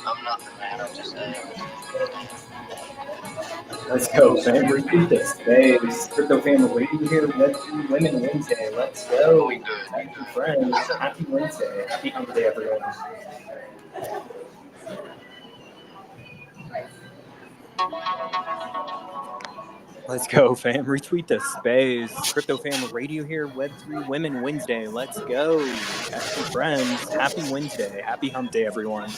I'm nothing, man. I'm just Let's go, fam. Repeat the space. Crypto family radio here. Web3 Women Wednesday. Let's go. we good. We Happy good. friends. Happy Wednesday. Happy hump day, everyone. Let's go, fam. Retweet the space. Crypto family radio here. Web3 Women Wednesday. Let's go. Happy friends. Happy Wednesday. Happy hump day, everyone.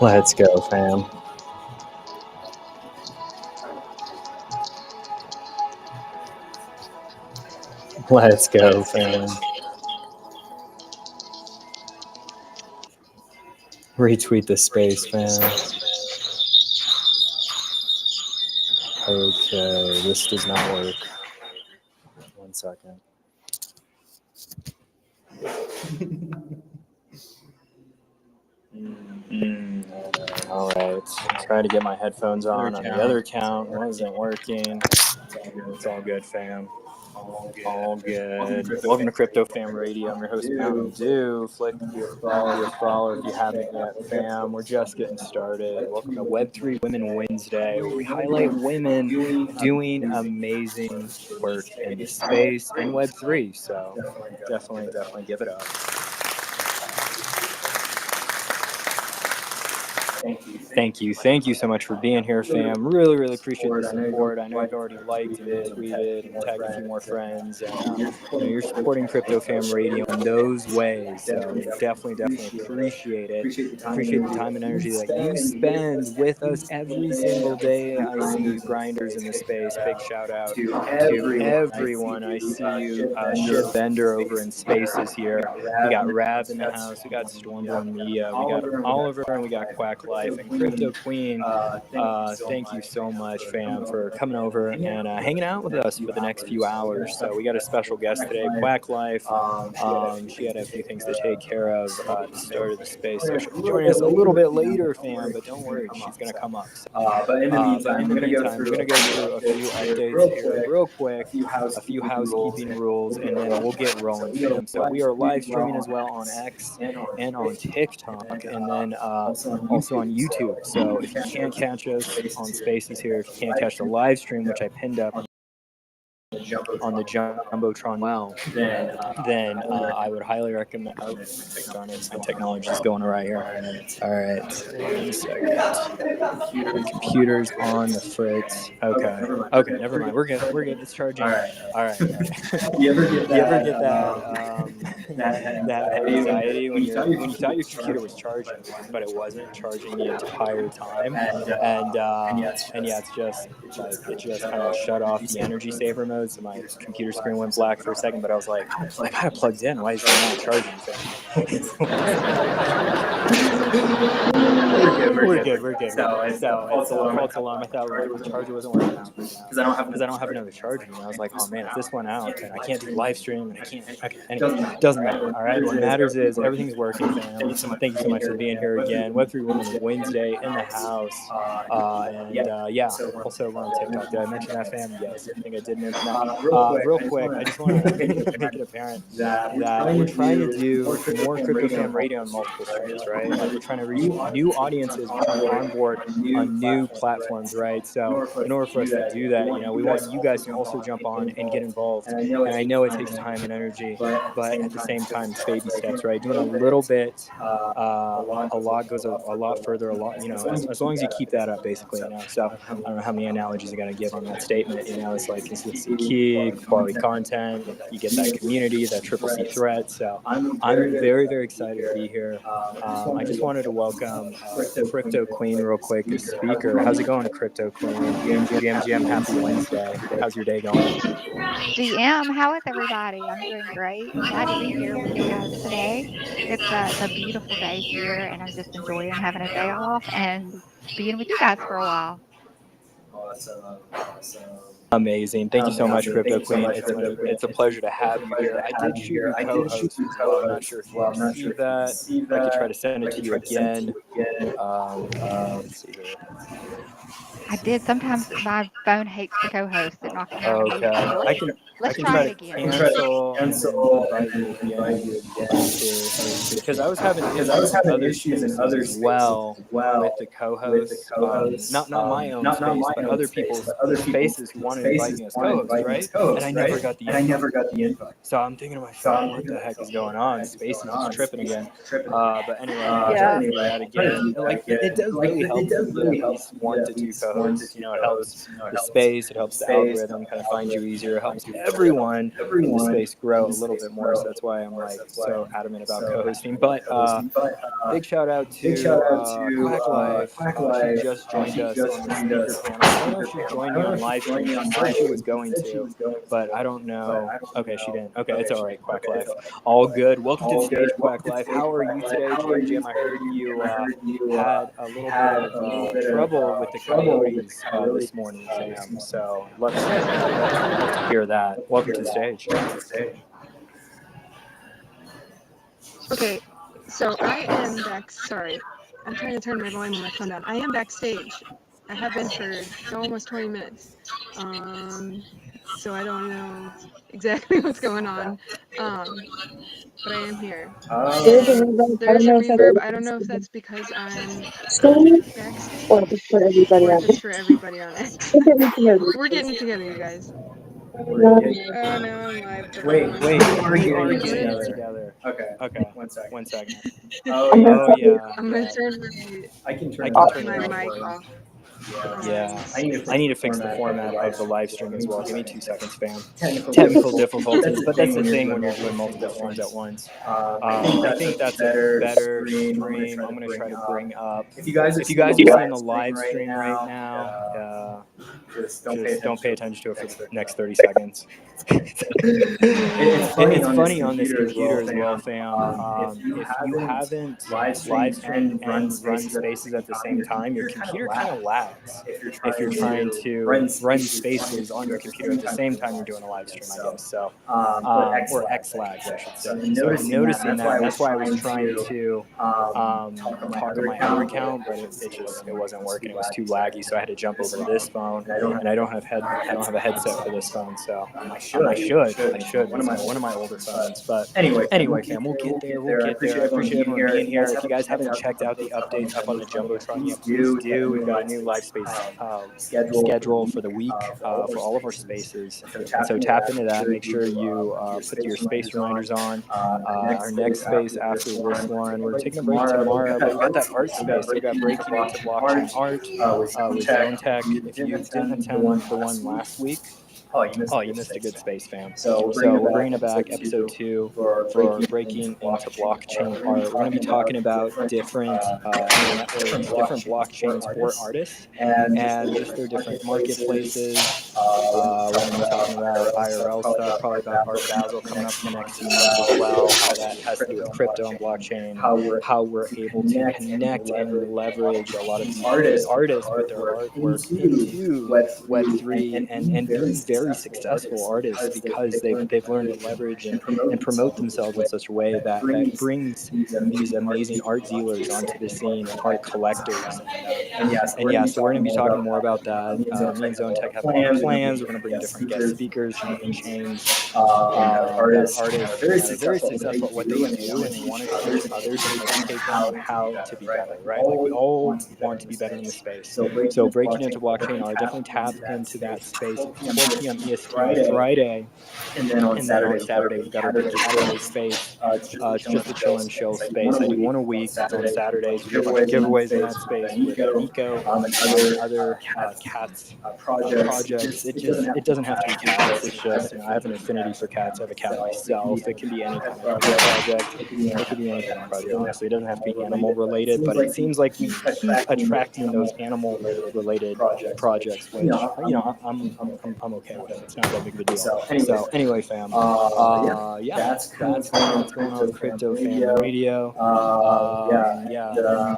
Let's go, fam. Let's go, fam. Retweet the space, fam. Okay, this does not work. 1 second. All right. Try to get my headphones on the other account. Wasn't working. It's all good, fam. All good. Welcome to Crypto Fam Radio. I'm your host, Mountain Dew. Flick, be a follow if you haven't yet, fam. We're just getting started. Welcome to Web3 Women Wednesday, where we highlight women doing amazing work in the space and Web3. So definitely give it up. Thank you so much for being here, fam. Really appreciate the support. I know you've already liked and retweeted and tagged a few more friends, and you're supporting Crypto Fam Radio in those ways. So definitely appreciate it. Appreciate the time and energy that you spend with us every single day. I see you grinders in the space. Big shout out to everyone. I see you, Shiv Bender over in Spaces here. We got Rav in the house. We got Stormborn Media. We got Oliver, and we got Quakk Life and Crypto Queen. Thank you so much, fam, for coming over and hanging out with us for the next few hours. So we got a special guest today, Quakk Life. She had a few things to take care of at the start of the space, so she'll be joining us a little bit later, fam. But don't worry, she's gonna come up. So, but in the meantime, we're gonna go through a few updates here, real quick, a few housekeeping rules, and then we'll get rolling, fam. So we are live streaming as well on X and on TikTok, and then also on YouTube. So if you can't catch us on Spaces here, if you can't catch the live stream, which I pinned up on the Jumbotron, then I would highly recommend. Oh, darn it, my technology is going right here. All right, 1 second. My computer's on the fritz. Okay, never mind. We're good. It's charging. All right. You ever get that anxiety when you thought your computer was charging, but it wasn't charging the entire time, and yeah, it's just like it just kind of shut off the energy saver mode, so my computer screen went black for a second, but I was like, I got it plugged in. Why is it not charging? We're good. So it's a false alarm. I thought the charger wasn't working out because I don't have another charger. And I was like, oh man, if this went out, then I can't do live stream and I can't. Okay, anyway, doesn't matter. All right, what matters is everything's working, fam. Thank you so much for being here again. Web3 Women Wednesday in the house, yeah. Also, we're on TikTok. Did I mention that, fam? Yes, I think I did mention that. Real quick, I just want to make it apparent that we're trying to do more Crypto Fam Radio on multiple streams, right? Like we're trying to reach new audiences. We're trying to onboard on new platforms, right? So in order for us to do that, we want you guys to also jump on and get involved. And I know it takes time and energy, but at the same time, it's baby steps, right? Doing a little bit, a lot goes a lot further. As long as you keep that up, basically, So I don't know how many analogies I got to give on that statement. It's like consistency key, quality content. You get that community, that triple C threat. So I'm very excited to be here. I just wanted to welcome Crypto Queen real quick as speaker. How's it going, Crypto Queen? GM, happy Wednesday. How's your day going? GM, how is everybody? I'm doing great. Glad to be here with you guys today. It's a beautiful day here, and I'm just enjoying having a day off and being with you guys for a while. Awesome. Amazing. Thank you so much, Crypto Queen. It's a pleasure to have you here. I did shoot your co-host as well. I'm not sure if you received that. I could try to send it to you again. Let's see here. I did. Sometimes my phone hates the co-host and knocks me on mute. So let's try it again. Cancel and then invite you again. Because I was having issues in other spaces as well with the co-host. Not my own space, but other people's spaces who wanted to invite me as co-host, right? And I never got the invite. So I'm thinking to myself, what the heck is going on? Spaces is tripping again. But anyway, I'll try to do that again. Like it does really help if you get at least 1 to 2 co-hosts downloads. It helps the space, it helps the algorithm kind of find you easier, it helps everyone in the space grow a little bit more. So that's why I'm like so adamant about co-hosting. But big shout out to Quakk Life. She just joined us on the speaker panel. I don't know if she joined me on live stream. She said she was going to, but I don't know. Okay, she didn't. Okay, it's all right, Quakk Life. All good. Welcome to the stage, Quakk Life. How are you today, Jim? Jim, I heard you had a little bit of trouble with the coyotes this morning, fam. So love to hear that. Welcome to the stage. Okay, so I am back. Sorry, I'm trying to turn my volume on my phone down. I am backstage. I have been for almost 20 minutes. So I don't know exactly what's going on. But I am here. There's a reverb. I There's don't a know if reverb. I don't that's know if that's because I'm backstage or just for everybody or on just it. for everybody on it. Look at me together. We're getting it together, you guys. No. Oh, now I'm live. Wait, we are getting it together. Okay, one second. Oh yeah. I'm gonna turn I can turn my it mic off. off. Yeah, I need to fix the format of the live stream as well. Give me 2 seconds, fam. Technical difficulties, but that's the thing when you're doing multiple streams at once. I think that's a better stream. I'm gonna try to bring up. If you guys are seeing the live stream right now, just don't pay attention to it for the next 30 seconds. It's funny on this computer as well, fam. If you haven't live streamed and run spaces at the same time, your computer kind of lags if you're trying to run spaces on your computer at the same time you're doing a live stream, I guess. So, or X lags, I should say. So I'm noticing that. That's why I was trying to talk on my other account, but it wasn't working. It was too laggy, so I had to jump over to this phone, and I don't have a headset for this phone, so I should. It's one of my older phones, but anyway, fam, we'll get there. I appreciate everyone being here. If you guys haven't checked out the updates up on the Jumbotron yet, please do. We've got a new live space schedule for the week for all of our spaces, and so tap into that. Make sure you put your space reminders on. Our next space after this one, we're taking a break tomorrow, but we got that art space. So we got breaking into blockchain art with Zone Tech. If you didn't attend the one last week, you missed a good space, fam. So we're bringing it back, episode 2, for breaking into blockchain art. We're going to be talking about different networks, different blockchains for artists, and just their different marketplaces. We're going to be talking about IRL stuff, probably about Art Basel coming up in the next few months as well, how that has to do with crypto and blockchain, how we're able to connect and leverage a lot of these artists put their artwork into Web3 and be very successful artists because they've learned to leverage and promote themselves in such a way that brings these amazing art dealers onto the scene and art collectors. And yeah, so we're going to be talking more about that. Me and Zone Tech have more plans. We're going to bring different guest speakers from different chains that are artists that are very successful at what they do, and they want to teach others and educate them on how to be better, right? Like, we all want to be better in the space. So breaking into blockchain art, definitely tap into that space. It's 4 p.m. EST on Friday. And then on Saturday, we've got our Saturday space. It's just a chill and chill space. I do one a week. On Saturdays, we do a bunch of giveaways in that space with Nico and other cats projects. It doesn't have to be cats. It's just, I have an affinity for cats. I have a cat myself. It can be any kind of project. It could be any kind of project, honestly. It doesn't have to be animal related, but it seems like we keep attracting those animal related projects, which, I'm okay with. It's not that big of a deal. So anyway, fam, that's going on Crypto Fam Radio.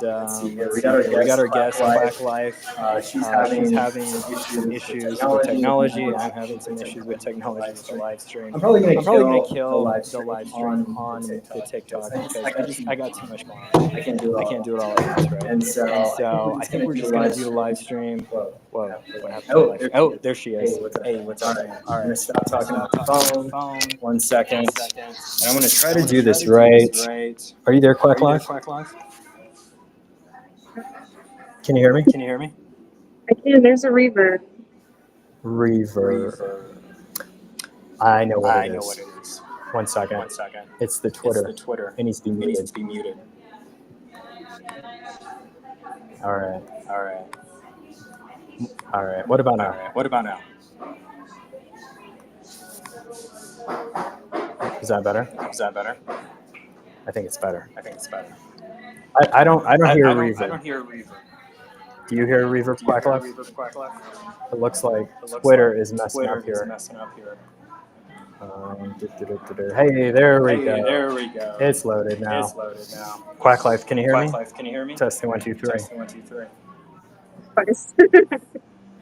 Let's see here. We got our guest, Quakk Life. She's having some issues with technology. I'm having some issues with technology with the live stream. I'm probably gonna kill the live stream on the TikTok because I got too much going on. I can't do it all at once, right? And so I think we're just gonna do the live stream. Whoa, what happened to the live stream? Oh, there she is. Hey, what's up, man? All right, I'm gonna stop talking on the phone. 1 second. And I'm gonna try to do this right. Are you there, Quakk Life? Can you hear me? I can. There's a reverb. Reverb. I know what it is. 1 second. It's the Twitter. It needs to be muted. All right. All right. What about now? Is that better? I think it's better. I don't hear reverb. Do you hear reverb, Quack Life? It looks like Twitter is messing up here. Hey, there we go. It's loaded now. Quack Life, can you hear me? Testing 1, 2, 3. Twice.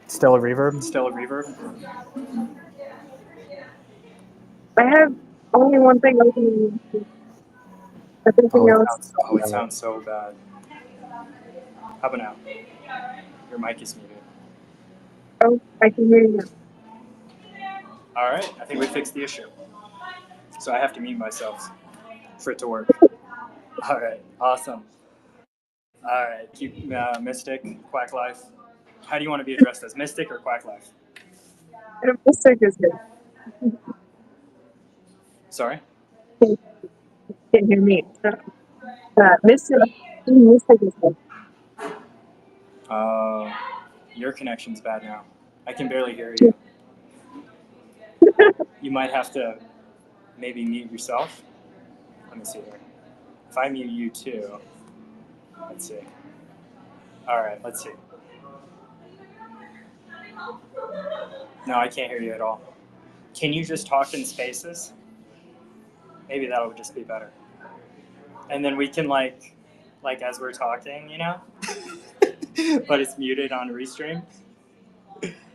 Still a reverb? I have only one thing open. Everything else. It sounds so bad. How about now? Your mic is muted. Oh, I can hear you now. All right, I think we fixed the issue. So I have to mute myself for it to work. All right, awesome. All right, keep Mystic, Quack Life. How do you want to be addressed as Mystic or Quack Life? Mystic is good. Sorry? Can hear me. Mystic is good. Your connection's bad now. I can barely hear you. You might have to maybe mute yourself. Let me see here. If I mute you too, let's see. All right, let's see. No, I can't hear you at all. Can you just talk in spaces? Maybe that'll just be better. And then we can like as we're talking, you know? But it's muted on Restream.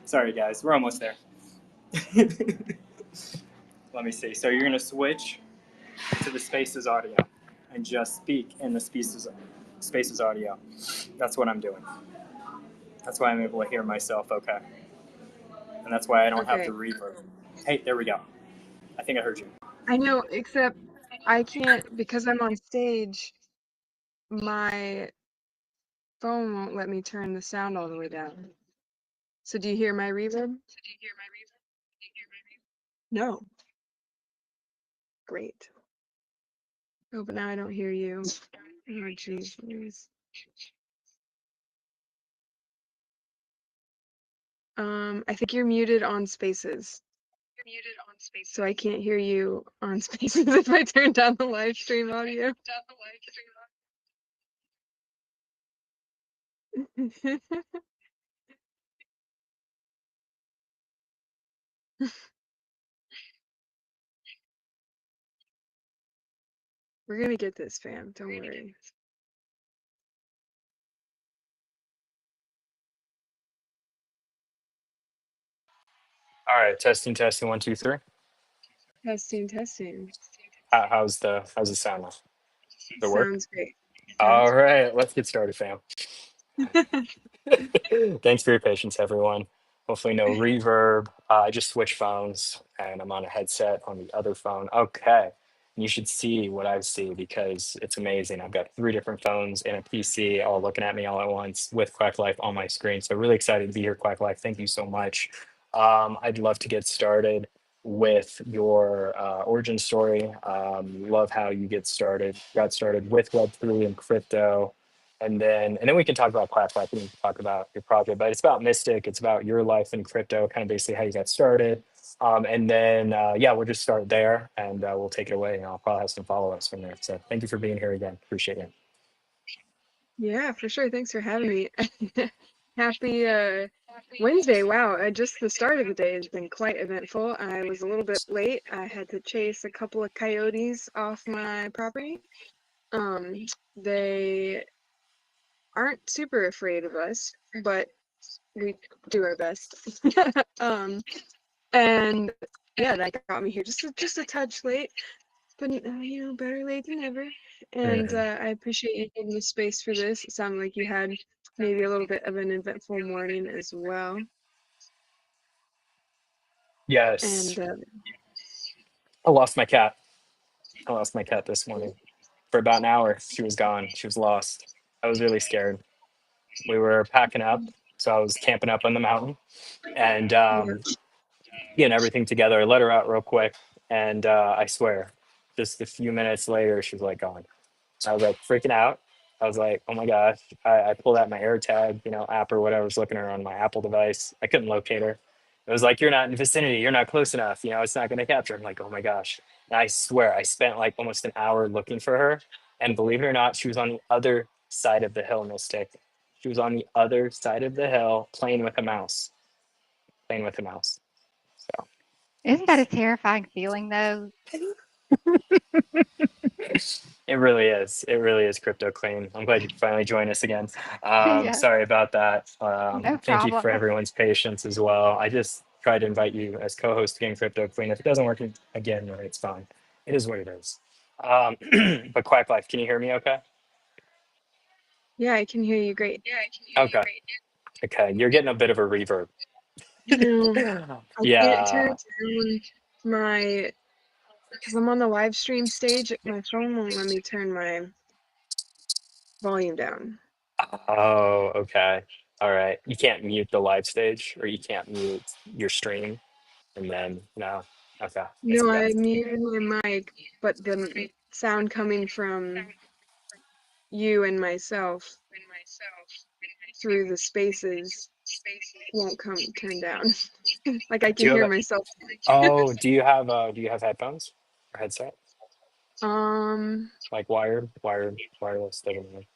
Sorry guys, we're almost there. Let me see. So you're gonna switch to the Spaces audio and just speak in the Spaces audio. That's what I'm doing. That's why I'm able to hear myself okay. And that's why I don't have the reverb. Hey, there we go. I think I heard you. I know, except I can't, because I'm on stage, my phone won't let me turn the sound all the way down. So do you hear my reverb? No. Great. Oh, but now I don't hear you. Oh, jeez. I think you're muted on Spaces. So I can't hear you on Spaces if I turn down the live stream audio. We're gonna get this, fam. Don't worry. All right, testing, 1, 2, 3. Testing. How's the sound now? Does it work? Sounds great. All right, let's get started, fam. Thanks for your patience, everyone. Hopefully, no reverb. I just switched phones and I'm on a headset on the other phone. Okay. You should see what I see because it's amazing. I've got 3 different phones and a PC all looking at me all at once with Quack Life on my screen. So, really excited to be here, Quack Life. Thank you so much. I'd love to get started with your origin story. Love how you got started with Web3 and crypto, and then we can talk about Quack Life. We can talk about your project, but it's about Mystic. It's about your life in crypto, kind of basically how you got started. And then yeah, we'll just start there, and we'll take it away. And I'll probably have some follow-ups from there. So thank you for being here again. Appreciate it. Yeah, for sure. Thanks for having me. Happy Wednesday. Wow, just the start of the day has been quite eventful. I was a little bit late. I had to chase a couple of coyotes off my property. They aren't super afraid of us, but we do our best. And yeah, that got me here just a touch late, but better late than never. And I appreciate you giving the space for this. It sounded like you had maybe a little bit of an eventful morning as well. Yes, And I lost my cat. This morning for about an hour. She was gone. She was lost. I was really scared. We were packing up, so I was camping up on the mountain, and yeah, getting everything together. I let her out real quick, and I swear, just a few minutes later, she was like gone. I was like freaking out, I was like, oh my gosh. I pulled out my AirTag, app or whatever, I was looking at her on my Apple device. I couldn't locate her. It was like, you're not in the vicinity. You're not close enough. It's not going to capture. I'm like, oh my gosh. And I swear, I spent like almost an hour looking for her. And believe it or not, she was on the other side of the hill, Mystic. She was on the other side of the hill playing with a mouse, playing with a mouse. So Isn't that a terrifying feeling, though? it really is. It really is, Crypto Queen. I'm glad you could finally join us again. Yeah, Sorry about that. no Thank you problem. for That's everyone's patience as well. I just tried to invite you as co-host again, Crypto Queen. If it doesn't work again, it's fine. It is what it is. Um, but Quack Life, can you hear me okay? Yeah, I can hear you great. Okay. Okay. You're getting a bit of a reverb. No, I can't turn Yeah. down my, because I'm on the live stream stage. My phone won't let me turn my volume down. Oh, okay. All right. You can't mute the live stage or you can't mute your stream. And then, no. Okay. That's No, okay. I muted my mic, but the sound coming from you and myself through the spaces won't come turn down. Like I Do can you have hear a, myself. oh, do you have headphones or headset? Um, Like wireless, doesn't matter.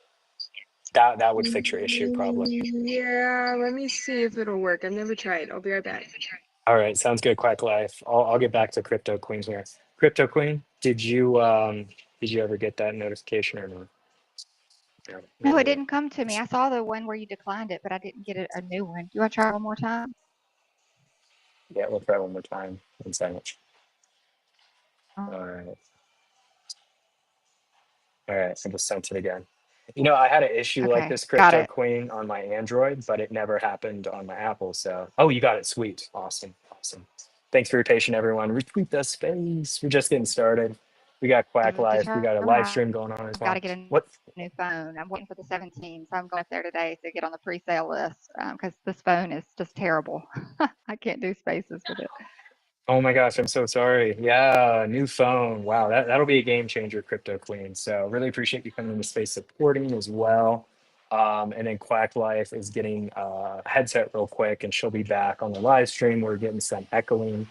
That would fix your issue probably. yeah, let me see if it'll work. I've never tried. I'll be right back. All right, sounds good, Quack Life. I'll get back to Crypto Queen here. Crypto Queen, did you ever get that notification or not? No, no, not it really. didn't come to me. I saw the one where you declined it, but I didn't get a new one. You want to try one more time? Yeah, we'll try one more time. One second. Oh, All right. All right, I just sent it again. I had an issue like okay, this, got Crypto it. Queen, on my Android, but it never happened on my Apple. So, oh, you got it. Sweet. Awesome. Awesome. Thanks for your patience, everyone. Retweet the space. We're just getting started. We got Quack Life. We got a Determined live stream I've going on as got to well. get a What? new phone. I'm waiting for the 17, so I'm going up there today to get on the pre-sale list because this phone is just terrible. I can't do spaces with it. Oh my gosh, I'm so sorry. Yeah, new phone. Wow, that'll be a game changer, Crypto Queen. So really appreciate you coming into space supporting as well. And then Quack Life is getting a headset real quick, and she'll be back on the live stream. We're getting some echoing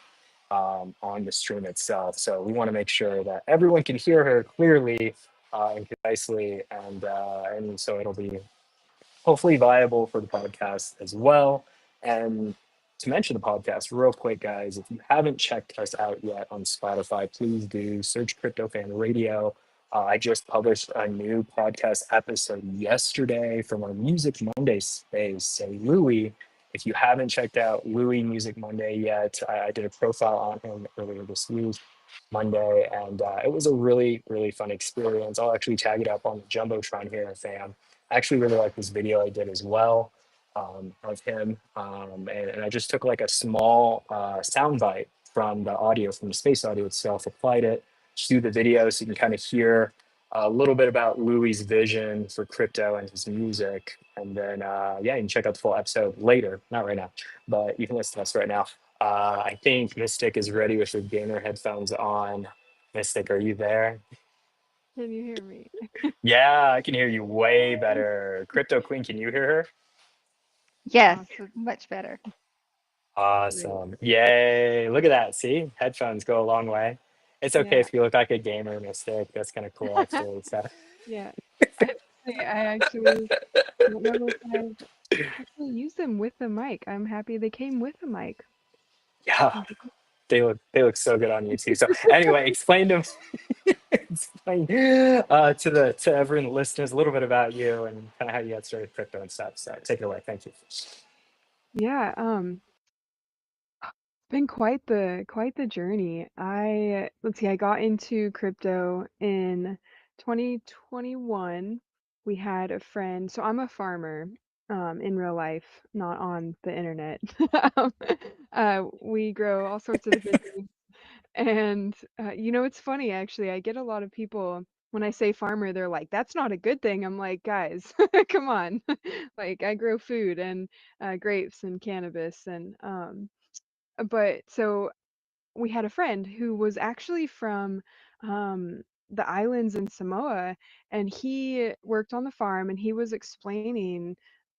on the stream itself, so we want to make sure that everyone can hear her clearly and concisely, and so it'll be hopefully viable for the podcast as well. And to mention the podcast real quick, guys, if you haven't checked us out yet on Spotify, please do search Crypto Fan Radio. I just published a new podcast episode yesterday from our Music Monday space. So Louis, if you haven't checked out Louis Music Monday yet, I did a profile on him earlier this week, Monday, and it was a really, really fun experience. I'll actually tag it up on the Jumbotron here, fam. I actually really like this video I did as well of him. And I just took like a small sound bite from the audio, from the space audio itself, applied it to the video so you can kind of hear a little bit about Louis' vision for crypto and his music. And then, yeah, you can check out the full episode later, not right now, but you can listen to us right now. I think Mystic is ready with her gamer headphones on. Mystic, are you there? Can you hear me? Yeah, I can hear you way better. Crypto Queen, can you hear her? Yes, Awesome. much better. Great. Awesome. Yay. Look at that. See, headphones go a long way. It's okay Yeah. if you look like a gamer Mystic. That's kind of cool, actually. So, Yeah. I actually don't know if I've actually used them with the mic. I'm happy they came with the mic. yeah, they look so good on YouTube. So, anyway, explain to explain to everyone listeners a little bit about you and kind of how you got started with crypto and stuff. So, take it away. Thank you. Yeah, been quite the journey. Let's see, I got into crypto in 2021. We had a friend, so I'm a farmer, in real life, not on the internet. Um, we grow all sorts of different things. And it's funny actually. I get a lot of people when I say farmer, they're like, "That's not a good thing." I'm like, "Guys, come on!" Like I grow food and grapes and cannabis and but so we had a friend who was actually from the islands in Samoa, and he worked on the farm, and he was explaining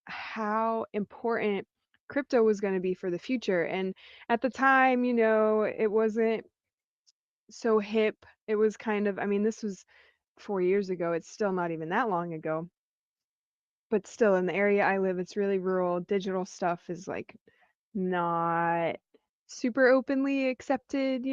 how important crypto was going to be for the future. And at the time, it wasn't so hip. It was kind of, I mean, this was 4 years ago. It's still not even that long ago. But still, in the area I live, it's really rural. Digital stuff is like not super openly accepted.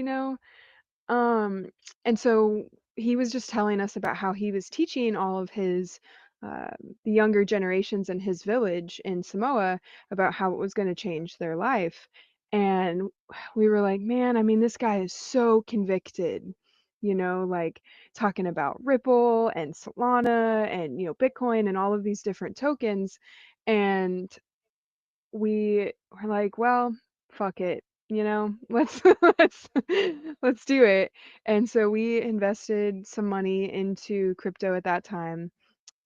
Um, and so he was just telling us about how he was teaching all of his uh, the younger generations in his village in Samoa about how it was going to change their life. And we were like, man, I mean, this guy is so convicted, like talking about Ripple and Solana and, Bitcoin and all of these different tokens. And we were like, well, fuck it, let's let's do it. And so we invested some money into crypto at that time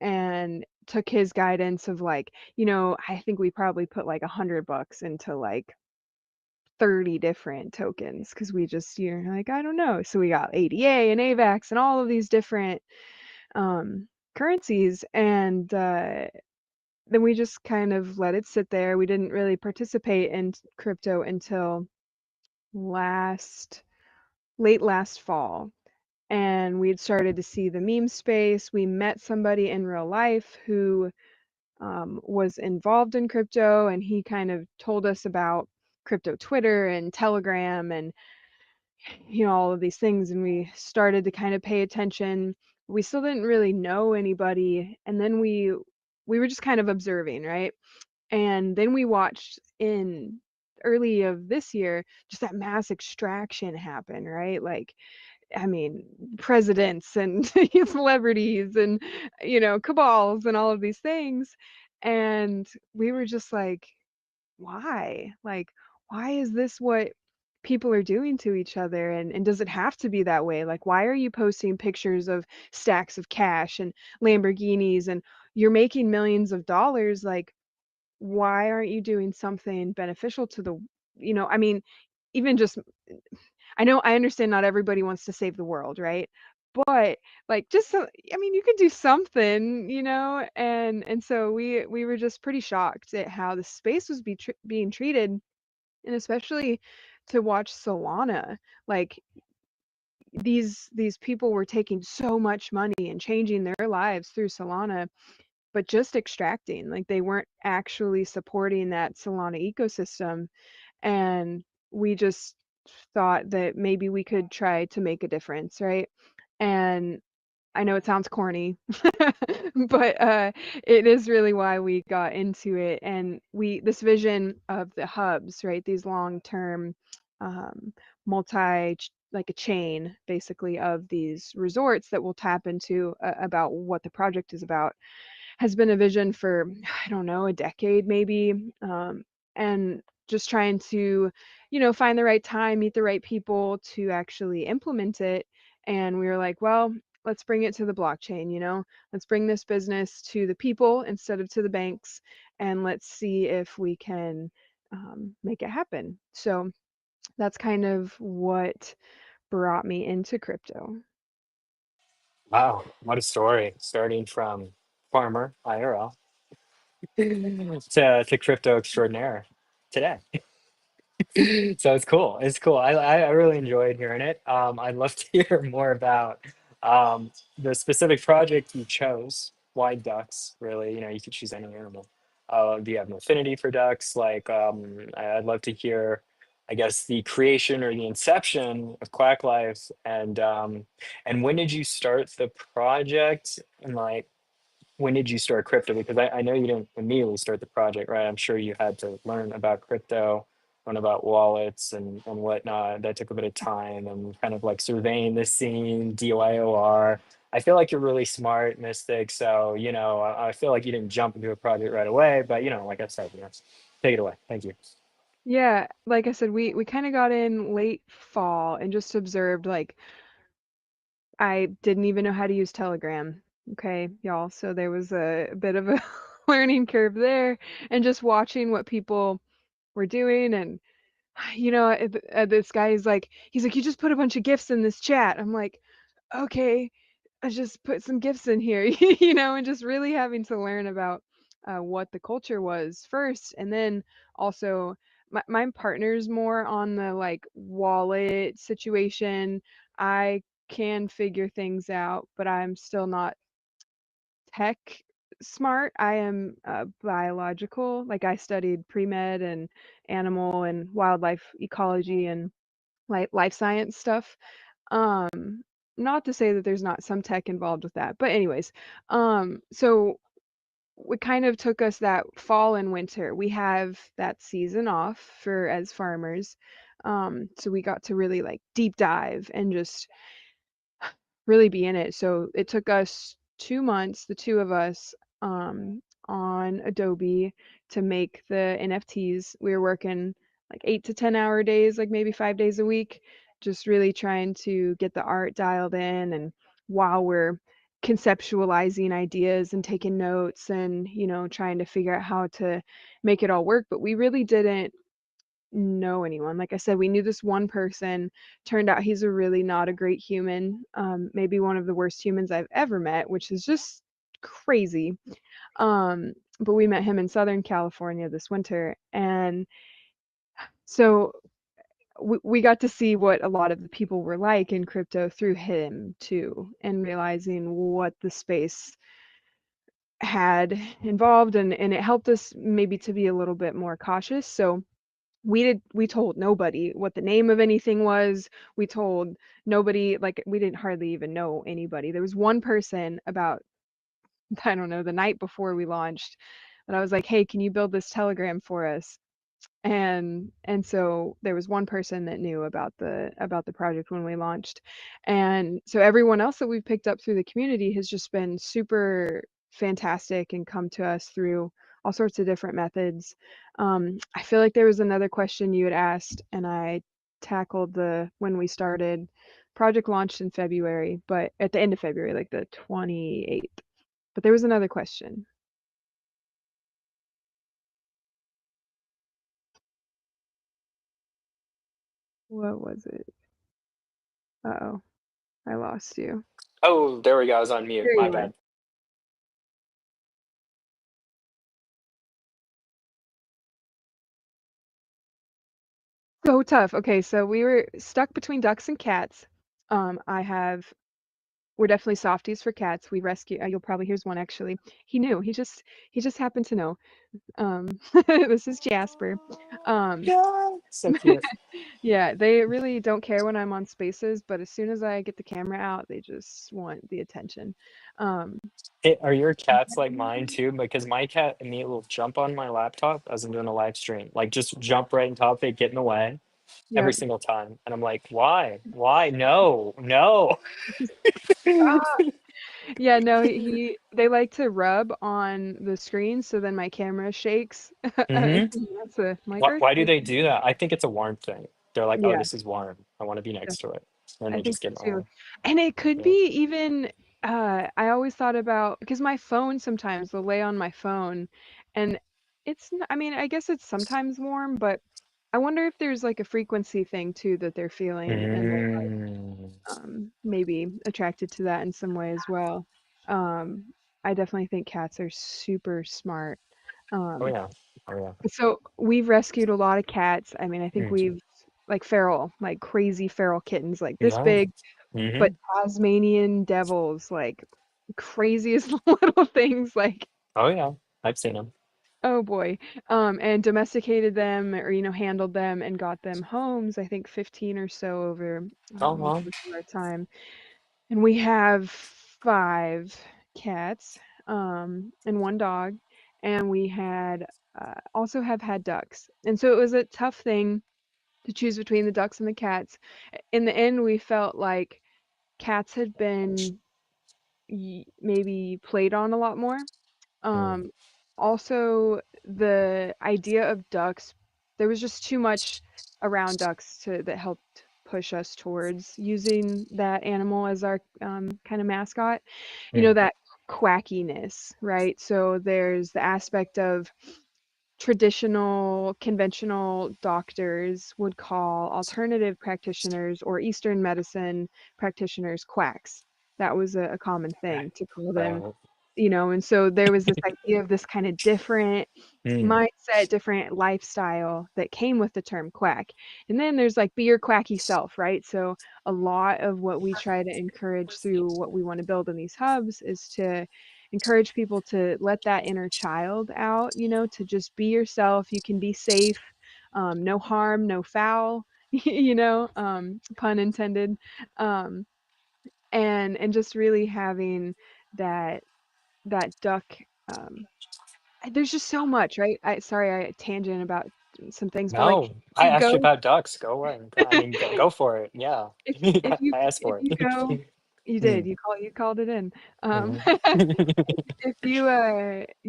and took his guidance of like, I think we probably put like $100 into like 30 different tokens because we just, like, I don't know. So we got ADA and AVAX and all of these different um currencies. And then we just kind of let it sit there. We didn't really participate in crypto until late last fall. And we had started to see the meme space. We met somebody in real life who was involved in crypto, and he kind of told us about crypto Twitter and Telegram and all of these things. And we started to kind of pay attention. We still didn't really know anybody, and then we were just kind of observing, right? And then we watched in early of this year just that mass extraction happen, right? Like, I mean, presidents and celebrities and, cabals and all of these things. And we were just like, why? Like, why is this what people are doing to each other? And does it have to be that way? Like, why are you posting pictures of stacks of cash and Lamborghinis and you're making millions of dollars? Like, why aren't you doing something beneficial to the, I mean, even just, I understand not everybody wants to save the world, right? But like, just so, I mean, you could do something, and so we were just pretty shocked at how the space was being treated, and especially to watch Solana. Like, these people were taking so much money and changing their lives through Solana, but just extracting. Like, they weren't actually supporting that Solana ecosystem. And we just thought that maybe we could try to make a difference, right? And I know it sounds corny, but it is really why we got into it. And this vision of the hubs, right? These long-term, um, like a chain, basically, of these resorts that we'll tap into about what the project is about, has been a vision for, I don't know, a decade maybe. And just trying to, find the right time, meet the right people to actually implement it. And we were like, well, let's bring it to the blockchain. Let's bring this business to the people instead of to the banks. And let's see if we can make it happen. So that's kind of what brought me into crypto. Wow, what a story! Starting from farmer IRL to crypto extraordinaire today. So it's cool. It's cool. I really enjoyed hearing it. I'd love to hear more about the specific project you chose. Why ducks? Really, you could choose any animal. Do you have an affinity for ducks? Like, I'd love to hear, I guess, the creation or the inception of Quack Life, and when did you start the project, and like, when did you start crypto? Because I know you didn't immediately start the project, right? I'm sure you had to learn about crypto, learn about wallets and whatnot. That took a bit of time and kind of like surveying the scene, DYOR. I feel like you're really smart, Mystic. So, I feel like you didn't jump into a project right away, but like I said, take it away. Thank you. Yeah, like I said, we kind of got in late fall and just observed, like, I didn't even know how to use Telegram. Okay, y'all. So there was a bit of a learning curve there, and just watching what people were doing. And this guy is like, he's like, you just put a bunch of gifts in this chat. I'm like, okay. I just put some gifts in here, you know, and just really having to learn about what the culture was first, and then also my partner's more on the like wallet situation. I can figure things out, but I'm still not tech smart. I am biological. Like I studied pre-med and animal and wildlife ecology and like life science stuff. Not to say that there's not some tech involved with that, but anyways, so it kind of took us that fall and winter. We have that season off for as farmers. So we got to really like deep dive and just really be in it. So it took us 2 months, the two of us, on Adobe to make the NFTs. We were working like 8 to 10 hour days, like maybe 5 days a week, just really trying to get the art dialed in. And while we're conceptualizing ideas and taking notes and, you know, trying to figure out how to make it all work, but we really didn't know anyone. Like I said, we knew this one person. Turned out he's a really not a great human. Maybe one of the worst humans I've ever met, which is just crazy. But we met him in Southern California this winter, and so we got to see what a lot of the people were like in crypto through him too, and realizing what the space had involved, and it helped us maybe to be a little bit more cautious. So we told nobody what the name of anything was. We told nobody, like we didn't hardly even know anybody. There was one person about, I don't know, the night before we launched, that I was like, hey, can you build this telegram for us? And so there was one person that knew about the project when we launched. And so everyone else that we've picked up through the community has just been super fantastic and come to us through all sorts of different methods. I feel like there was another question you had asked, and I tackled the when we started. Project launched in February, but at the end of February, like the 28th. But there was another question. What was it? Uh-oh, I lost you. Oh, there we go. I was on mute. There My you are. bad. So tough. Okay, so we were stuck between ducks and cats. I have we're definitely softies for cats. We rescue. You'll probably here's one actually. He knew. He just happened to know. This is Jasper. Um, Yeah, so cute. yeah, they really don't care when I'm on spaces, but as soon as I get the camera out, they just want the attention. Um, Are your cats like mine too? Because my cat immediately will jump on my laptop as I'm doing a live stream. Like just jump right on top of it, get in the way every yep. single time. And I'm like, why? Why? No, no. Yeah, no, they like to rub on the screen, so then my camera shakes. Hmm. That's a I'm like Why, Earth. why do they do that? I think it's a warm thing. They're like, oh, Yeah, this is warm. I want to be next to it. And I they think just get in so the too. way. And it could Yeah. be even I always thought about because my phone sometimes will lay on my phone and I mean, I guess it's sometimes warm, but I wonder if there's like a frequency thing too that they're feeling and Mm. maybe attracted to that in some way as well. Um, I definitely think cats are super smart. Oh Um, yeah. Oh yeah. so we've rescued a lot of cats. I mean, I think Mm. we've like feral, like crazy feral kittens, like this Yeah. big, but Hmm. Tasmanian devils, like craziest little things, like Oh yeah. I've seen them. oh boy. And domesticated them or handled them and got them homes. I think 15 or so over Oh the well. course of our time. And we have 5 cats, and one dog, and we had also have had ducks. And so it was a tough thing to choose between the ducks and the cats. In the end, we felt like cats had been maybe played on a lot more. Mm. Um, Also, the idea of ducks, there was just too much around ducks that helped push us towards using that animal as our kind of mascot. Mm. That quackiness, right? So there's the aspect of traditional, conventional doctors would call alternative practitioners or Eastern medicine practitioners quacks. that was a common Right. thing to call them, Right. and so there was this idea of this kind of different Mm. mindset, different lifestyle that came with the term quack. And then there's like be your quacky self, right? So a lot of what we try to encourage through what we want to build in these hubs is to encourage people to let that inner child out, to just be yourself. You can be safe, no harm, no foul, pun intended. Um, and just really having that duck um, there's just so much, right? I tangent about some things, but like No, I you asked you go about ducks. Go away. I mean, go for it. Yeah. if you I asked if for you go it. you did Mm. you called it in. Mhm. If you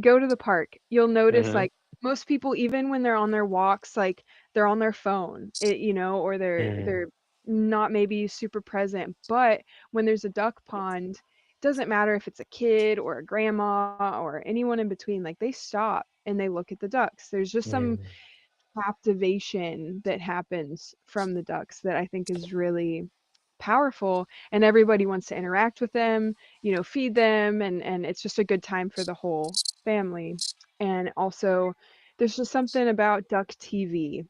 go to the park, you'll notice Mhm. like most people, even when they're on their walks, like they're on their phone, or Mm. they're not maybe super present. But when there's a duck pond, it doesn't matter if it's a kid or a grandma or anyone in between, like they stop and they look at the ducks. There's just some Mm. captivation that happens from the ducks that I think is really powerful, and everybody wants to interact with them, feed them, and it's just a good time for the whole family. And also there's just something about duck TV,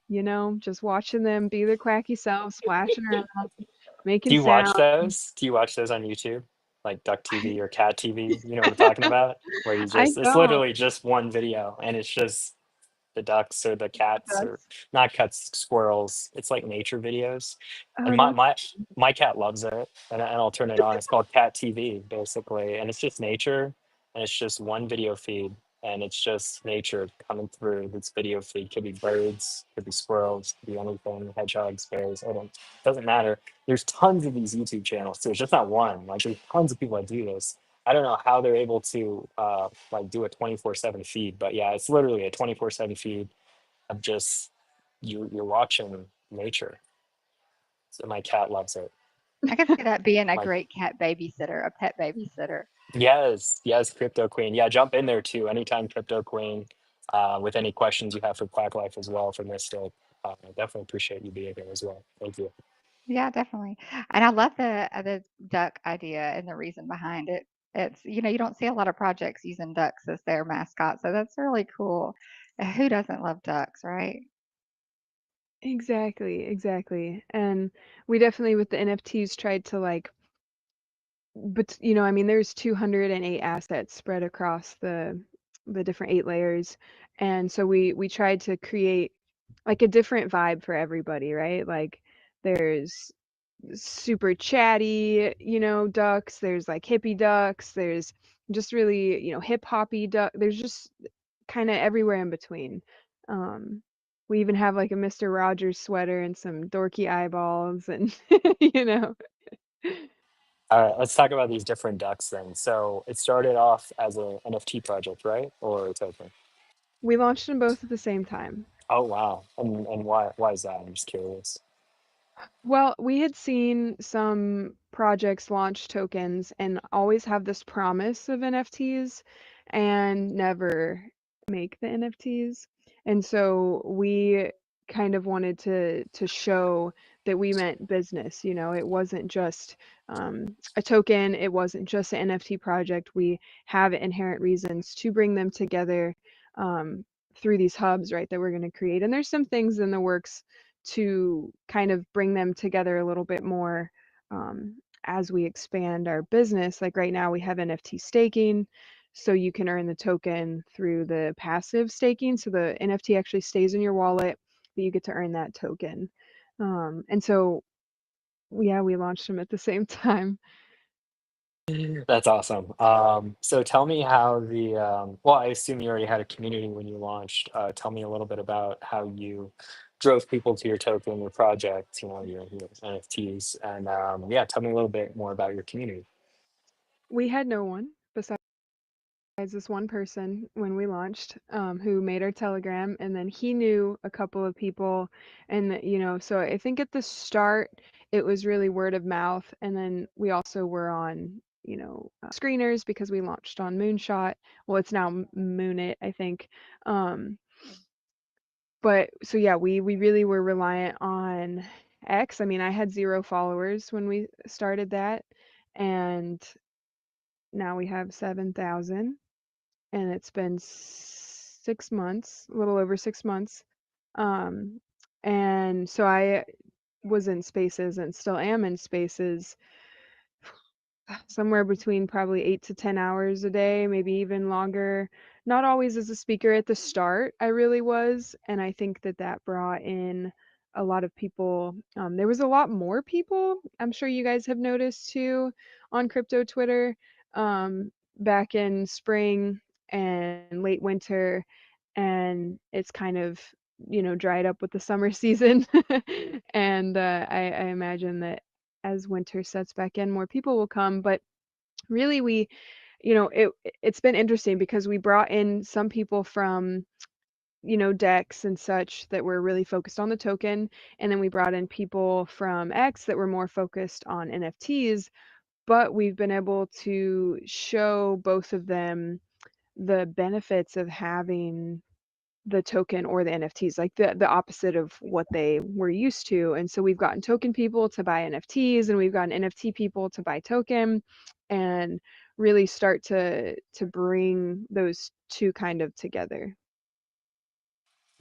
just watching them be their quacky selves, splashing around, Do making you watch sound. those? Do you watch those on YouTube? Like Duck TV or Cat TV? You know what I'm talking about? Where you I just, it's don't. literally just one video and it's just the ducks or the cats or Ducks. not cats, squirrels. It's like nature videos. And Oh, my that's my my cat loves it, and I'll turn it on. It's called Cat TV basically, and it's just nature, and it's just one video feed, and it's just nature coming through this video feed. Could be birds, could be squirrels, could be anything, hedgehogs, bears. I don't doesn't matter. There's tons of these YouTube channels too. It's just not one. Like there's tons of people that do this. I don't know how they're able to like do a 24/7 feed, but yeah, it's literally a 24/7 feed of just you're watching nature. So my cat loves it. I could see that being a My great cat babysitter, a pet babysitter. yes, Crypto Queen. Yeah, jump in there too. Anytime Crypto Queen, with any questions you have for Quack Life as well for Mystic. I definitely appreciate you being here as well. Thank you. Yeah, definitely. And I love the duck idea and the reason behind it. It's, you don't see a lot of projects using ducks as their mascot, so that's really cool. Who doesn't love ducks, right? exactly. And we definitely with the NFTs tried to like, but I mean there's 208 assets spread across the different 8 layers. And so we tried to create like a different vibe for everybody, right? Like there's super chatty, ducks, there's like hippie ducks, there's just really, hip hoppy duck, there's just kind of everywhere in between. um we even have like a Mr. Rogers sweater and some dorky eyeballs and you know All right, let's talk about these different ducks then. So it started off as an NFT project, right? Or a token? we launched them both at the same time. Oh wow. And why is that? I'm just curious. Well, we had seen some projects launch tokens and always have this promise of NFTs and never make the NFTs. And so we kind of wanted to show that we meant business. It wasn't just a token, it wasn't just an NFT project. We have inherent reasons to bring them together um, through these hubs, right, that we're going to create. And there's some things in the works to kind of bring them together a little bit more as we expand our business. Like right now, we have NFT staking, so you can earn the token through the passive staking. So the NFT actually stays in your wallet, but you get to earn that token. And so, yeah, we launched them at the same time. That's awesome. So tell me how well, I assume you already had a community when you launched. Tell me a little bit about how you drove people to your token, your project, your NFTs, and yeah, tell me a little bit more about your community. We had no one besides this one person when we launched, who made our Telegram, and then he knew a couple of people. And so I think at the start it was really word of mouth, and then we also were on screeners because we launched on Moonshot. Well, it's now Moonit, I think. But so yeah, we really were reliant on X. I mean, I had 0 followers when we started that, and now we have 7,000, and it's been 6 months, a little over 6 months. Um, and so I was in spaces and still am in spaces somewhere between probably 8 to 10 hours a day, maybe even longer. Not always as a speaker at the start, I really was. And I think that that brought in a lot of people. There was a lot more people, I'm sure you guys have noticed too, on crypto Twitter back in spring and late winter. And it's kind of, dried up with the summer season. And I imagine that as winter sets back in, more people will come. But really, it's been interesting because we brought in some people from, decks and such that were really focused on the token, and then we brought in people from X that were more focused on NFTs. But we've been able to show both of them the benefits of having the token or the NFTs, like the opposite of what they were used to. And so we've gotten token people to buy NFTs, and we've gotten NFT people to buy token, and really start to bring those two kind of together.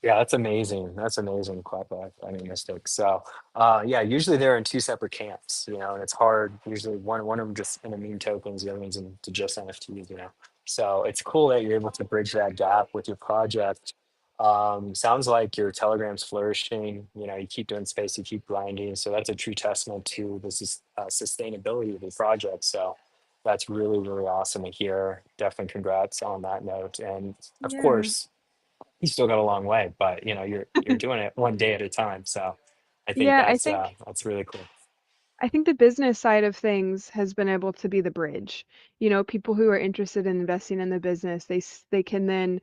Yeah, that's amazing. That's amazing, Quack. I mean, Mystic. So, yeah, usually they're in two separate camps, and it's hard. Usually, one of them just in meme tokens, the other one's into just NFTs. So it's cool that you're able to bridge that gap with your project. Sounds like your Telegram's flourishing. You keep doing space, you keep grinding. So that's a true testament to this is sustainability of the project. So that's really, really awesome to hear. Definitely congrats on that note. And of Yeah. course, you still got a long way, but you're doing it one day at a time. So I think Yeah, that's really cool. I think the business side of things has been able to be the bridge. People who are interested in investing in the business, they can then,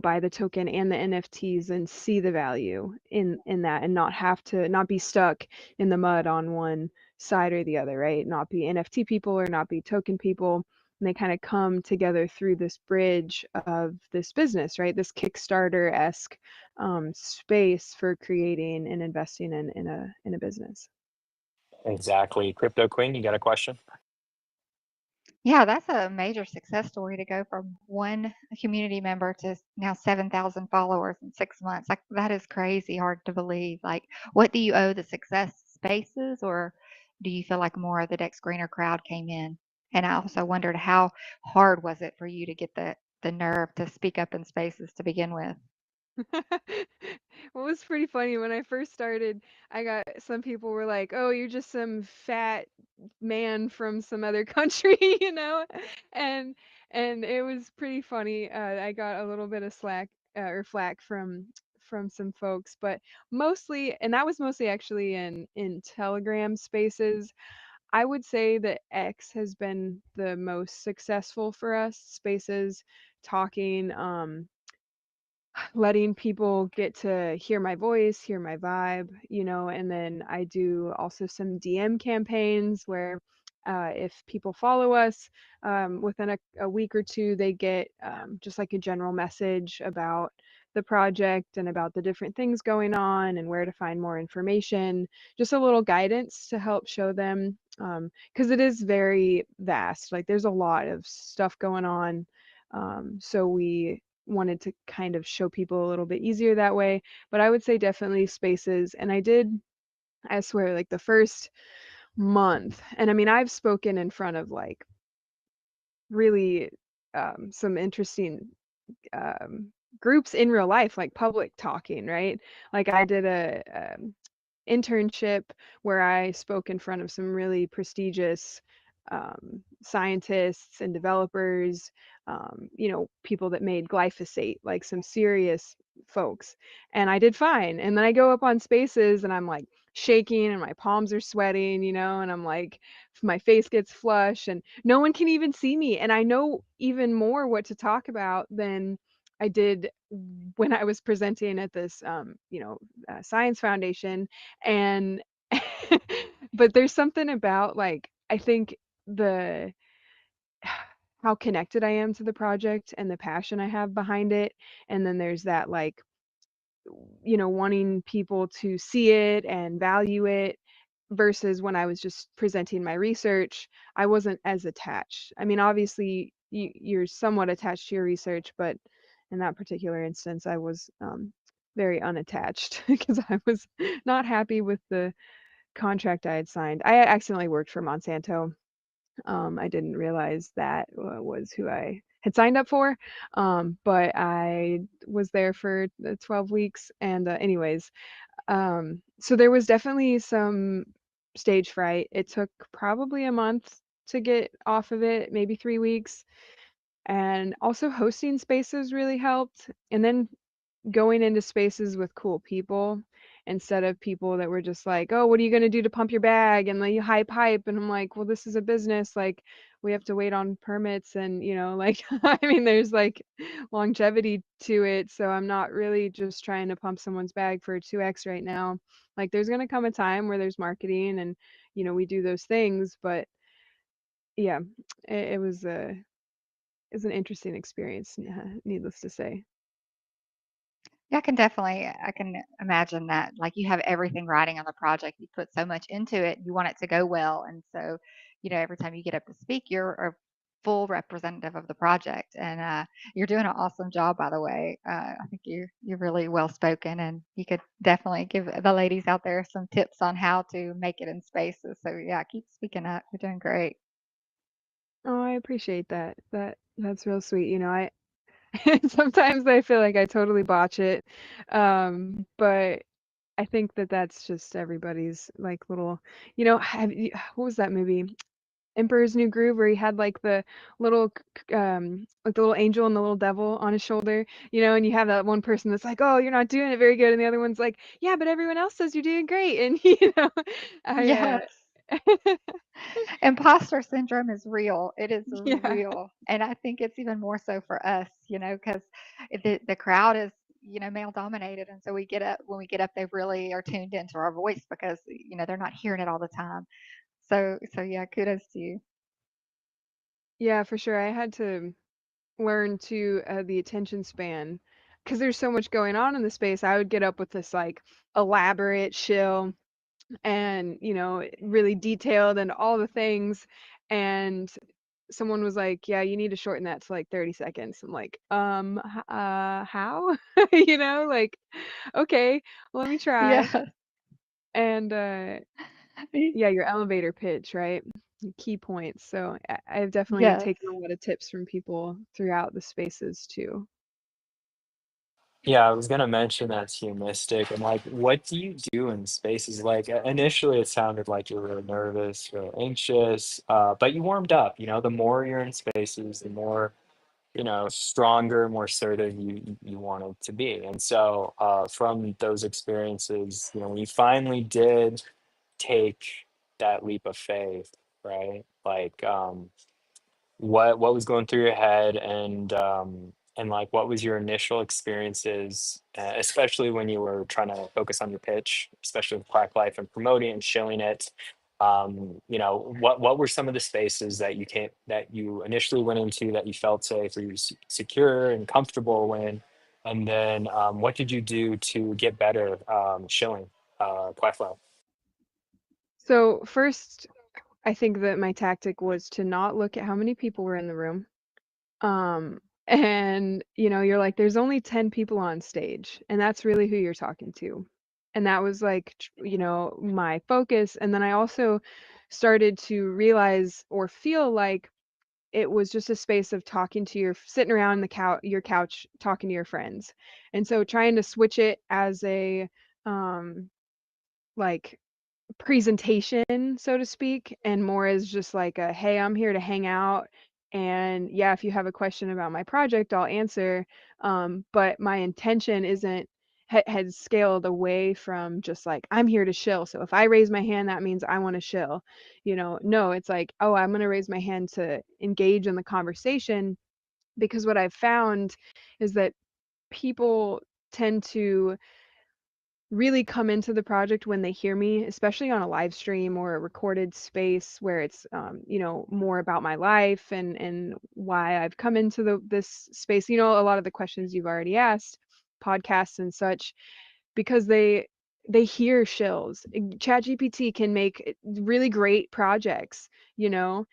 buy the token and the NFTs and see the value in that, and not be stuck in the mud on one side or the other, right? Not be NFT people or not be token people. And they kind of come together through this bridge of this business, right? This Kickstarter-esque space for creating and investing in a business. Exactly. Crypto Queen, you got a question? Yeah, that's a major success story to go from one community member to now 7,000 followers in 6 months. Like, that is crazy hard to believe. Like, what do you owe the success spaces, or do you feel like more of the Dex Greener crowd came in? And I also wondered, how hard was it for you to get the nerve to speak up in spaces to begin with? What was pretty funny when I first started, I got some people were like, "Oh, you're just some fat man from some other country," and and it was pretty funny. I got a little bit of slack or flack from some folks, but mostly, and that was mostly actually in Telegram spaces. I would say that X has been the most successful for us. Spaces, talking, letting people get to hear my voice, hear my vibe, and then I do also some DM campaigns where if people follow us within a week or two, they get just like a general message about the project and about the different things going on and where to find more information, just a little guidance to help show them, because it is very vast. Like, there's a lot of stuff going on. So we wanted to kind of show people a little bit easier that way. But I would say definitely spaces. And I swear, like the first month, and I mean, I've spoken in front of like really some interesting um, groups in real life, like public talking, right? Like, I did a internship where I spoke in front of some really prestigious scientists and developers, people that made glyphosate, like some serious folks. And I did fine. And then I go up on spaces and I'm like shaking and my palms are sweating, and I'm like, my face gets flush and no one can even see me. And I know even more what to talk about than I did when I was presenting at this, science foundation. And but there's something about, like, I think the how connected I am to the project and the passion I have behind it, and then there's that, like, wanting people to see it and value it, versus when I was just presenting my research, I wasn't as attached. I mean, obviously you're somewhat attached to your research, but in that particular instance, I was very unattached because I was not happy with the contract I had signed. I accidentally worked for Monsanto. I didn't realize that was who I had signed up for, but I was there for 12 weeks. And anyways, so there was definitely some stage fright. It took probably a month to get off of it, maybe 3 weeks. And also hosting spaces really helped. And then going into spaces with cool people instead of people that were just like, "Oh, what are you going to do to pump your bag?" and like hype. And I'm like, "Well, this is a business. Like, we have to wait on permits, and like, I mean, there's like longevity to it. So I'm not really just trying to pump someone's bag for 2x right now. Like, there's going to come a time where there's marketing, and we do those things. But yeah, it was it's an interesting experience, needless to say. Yeah, I can imagine that. Like you have everything riding on the project. You put so much into it. You want it to go well. And so, every time you get up to speak, you're a full representative of the project. And you're doing an awesome job, by the way. I think you're really well spoken, and you could definitely give the ladies out there some tips on how to make it in spaces. So yeah, keep speaking up. You're doing great. Oh, I appreciate that. That's real sweet. Sometimes I feel like I totally botch it. But I think that that's just everybody's like little, what was that movie? Emperor's New Groove, where he had like the little like the little angel and the little devil on his shoulder, and you have that one person that's like, "Oh, you're not doing it very good," and the other one's like, "Yeah, but everyone else says you're doing great." And I Yes. Imposter syndrome is real. It is yeah. real. And I think it's even more so for us, because the crowd is, male dominated. And so when we get up, they really are tuned into our voice because, they're not hearing it all the time. So yeah, kudos to you. Yeah, for sure. I had to learn to the attention span because there's so much going on in the space. I would get up with this like elaborate shill and really detailed and all the things, and someone was like, "Yeah, you need to shorten that to like 30 seconds." I'm like, how?" Like, okay, let me try. Yeah. And yeah, your elevator pitch, right? Key points. So I've definitely Yes. taken a lot of tips from people throughout the spaces too. Yeah, I was gonna mention that to you, Mystic. And like, what do you do in spaces? Like, initially, it sounded like you were really nervous, really anxious, but you warmed up. The more you're in spaces, the more stronger, more assertive you wanted to be. And so, from those experiences, when you finally did take that leap of faith, right? Like, what was going through your head, and like what was your initial experiences, especially when you were trying to focus on your pitch, especially with Quack Life and promoting and shilling it. What were some of the spaces that you initially went into that you felt safe or you secure and comfortable in, and then what did you do to get better shilling Quack Life? So first, I think that my tactic was to not look at how many people were in the room. And you're like, there's only 10 people on stage, and that's really who you're talking to. And that was like, my focus. And then I also started to realize or feel like it was just a space of talking to sitting around your couch talking to your friends. And so trying to switch it as a like presentation, so to speak, and more as just like a, hey, I'm here to hang out. And yeah, if you have a question about my project, I'll answer. But my intention isn't had scaled away from just like, I'm here to shill. So if I raise my hand, that means I want to shill. No, it's like, oh, I'm going to raise my hand to engage in the conversation, because what I've found is that people tend to really come into the project when they hear me, especially on a live stream or a recorded space where it's more about my life and why I've come into this space. A lot of the questions you've already asked, podcasts and such, because they they hear shills. ChatGPT can make really great projects, you know,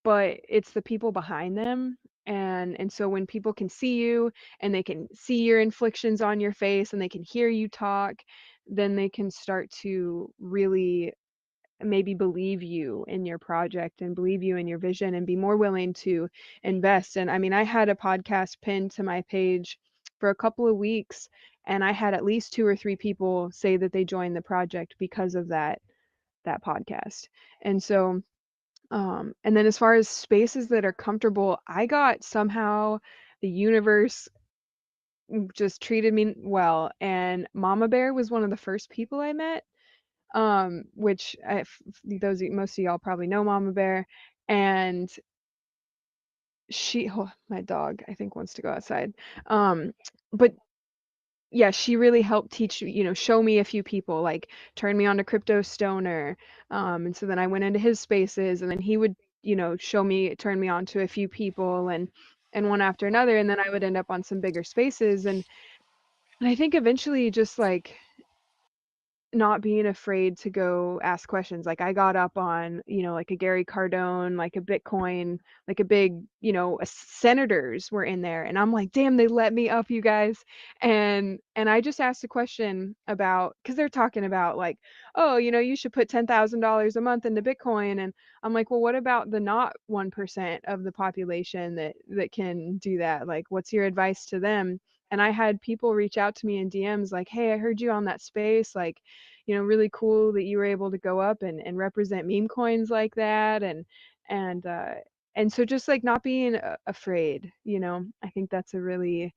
but it's the people behind them. And so when people can see you and they can see your inflictions on your face and they can hear you talk, then they can start to really maybe believe you in your project and believe you in your vision and be more willing to invest. And I mean, I had a podcast pinned to my page for a couple of weeks, and I had at least 2 or 3 people say that they joined the project because of that podcast. And so and then as far as spaces that are comfortable, I got somehow the universe just treated me well, and Mama Bear was one of the first people I met, which most of y'all probably know Mama Bear, and my dog I think wants to go outside. But yeah, she really helped teach, show me a few people, like turn me on to Crypto Stoner. And so then I went into his spaces, and then he would, turn me on to a few people, and one after another, and then I would end up on some bigger spaces, and I think eventually just like not being afraid to go ask questions. Like I got up on, like a Gary Cardone, like a Bitcoin, like a big, senators were in there, and I'm like, damn, they let me up, you guys. And I just asked a question about, because they're talking about like, oh, you should put $10,000 a month into Bitcoin, and I'm like, well, what about the not 1% of the population that can do that? Like, what's your advice to them? And I had people reach out to me in DMs like, hey, I heard you on that space, like, really cool that you were able to go up and represent meme coins like that. And and so just like not being afraid, I think that's a really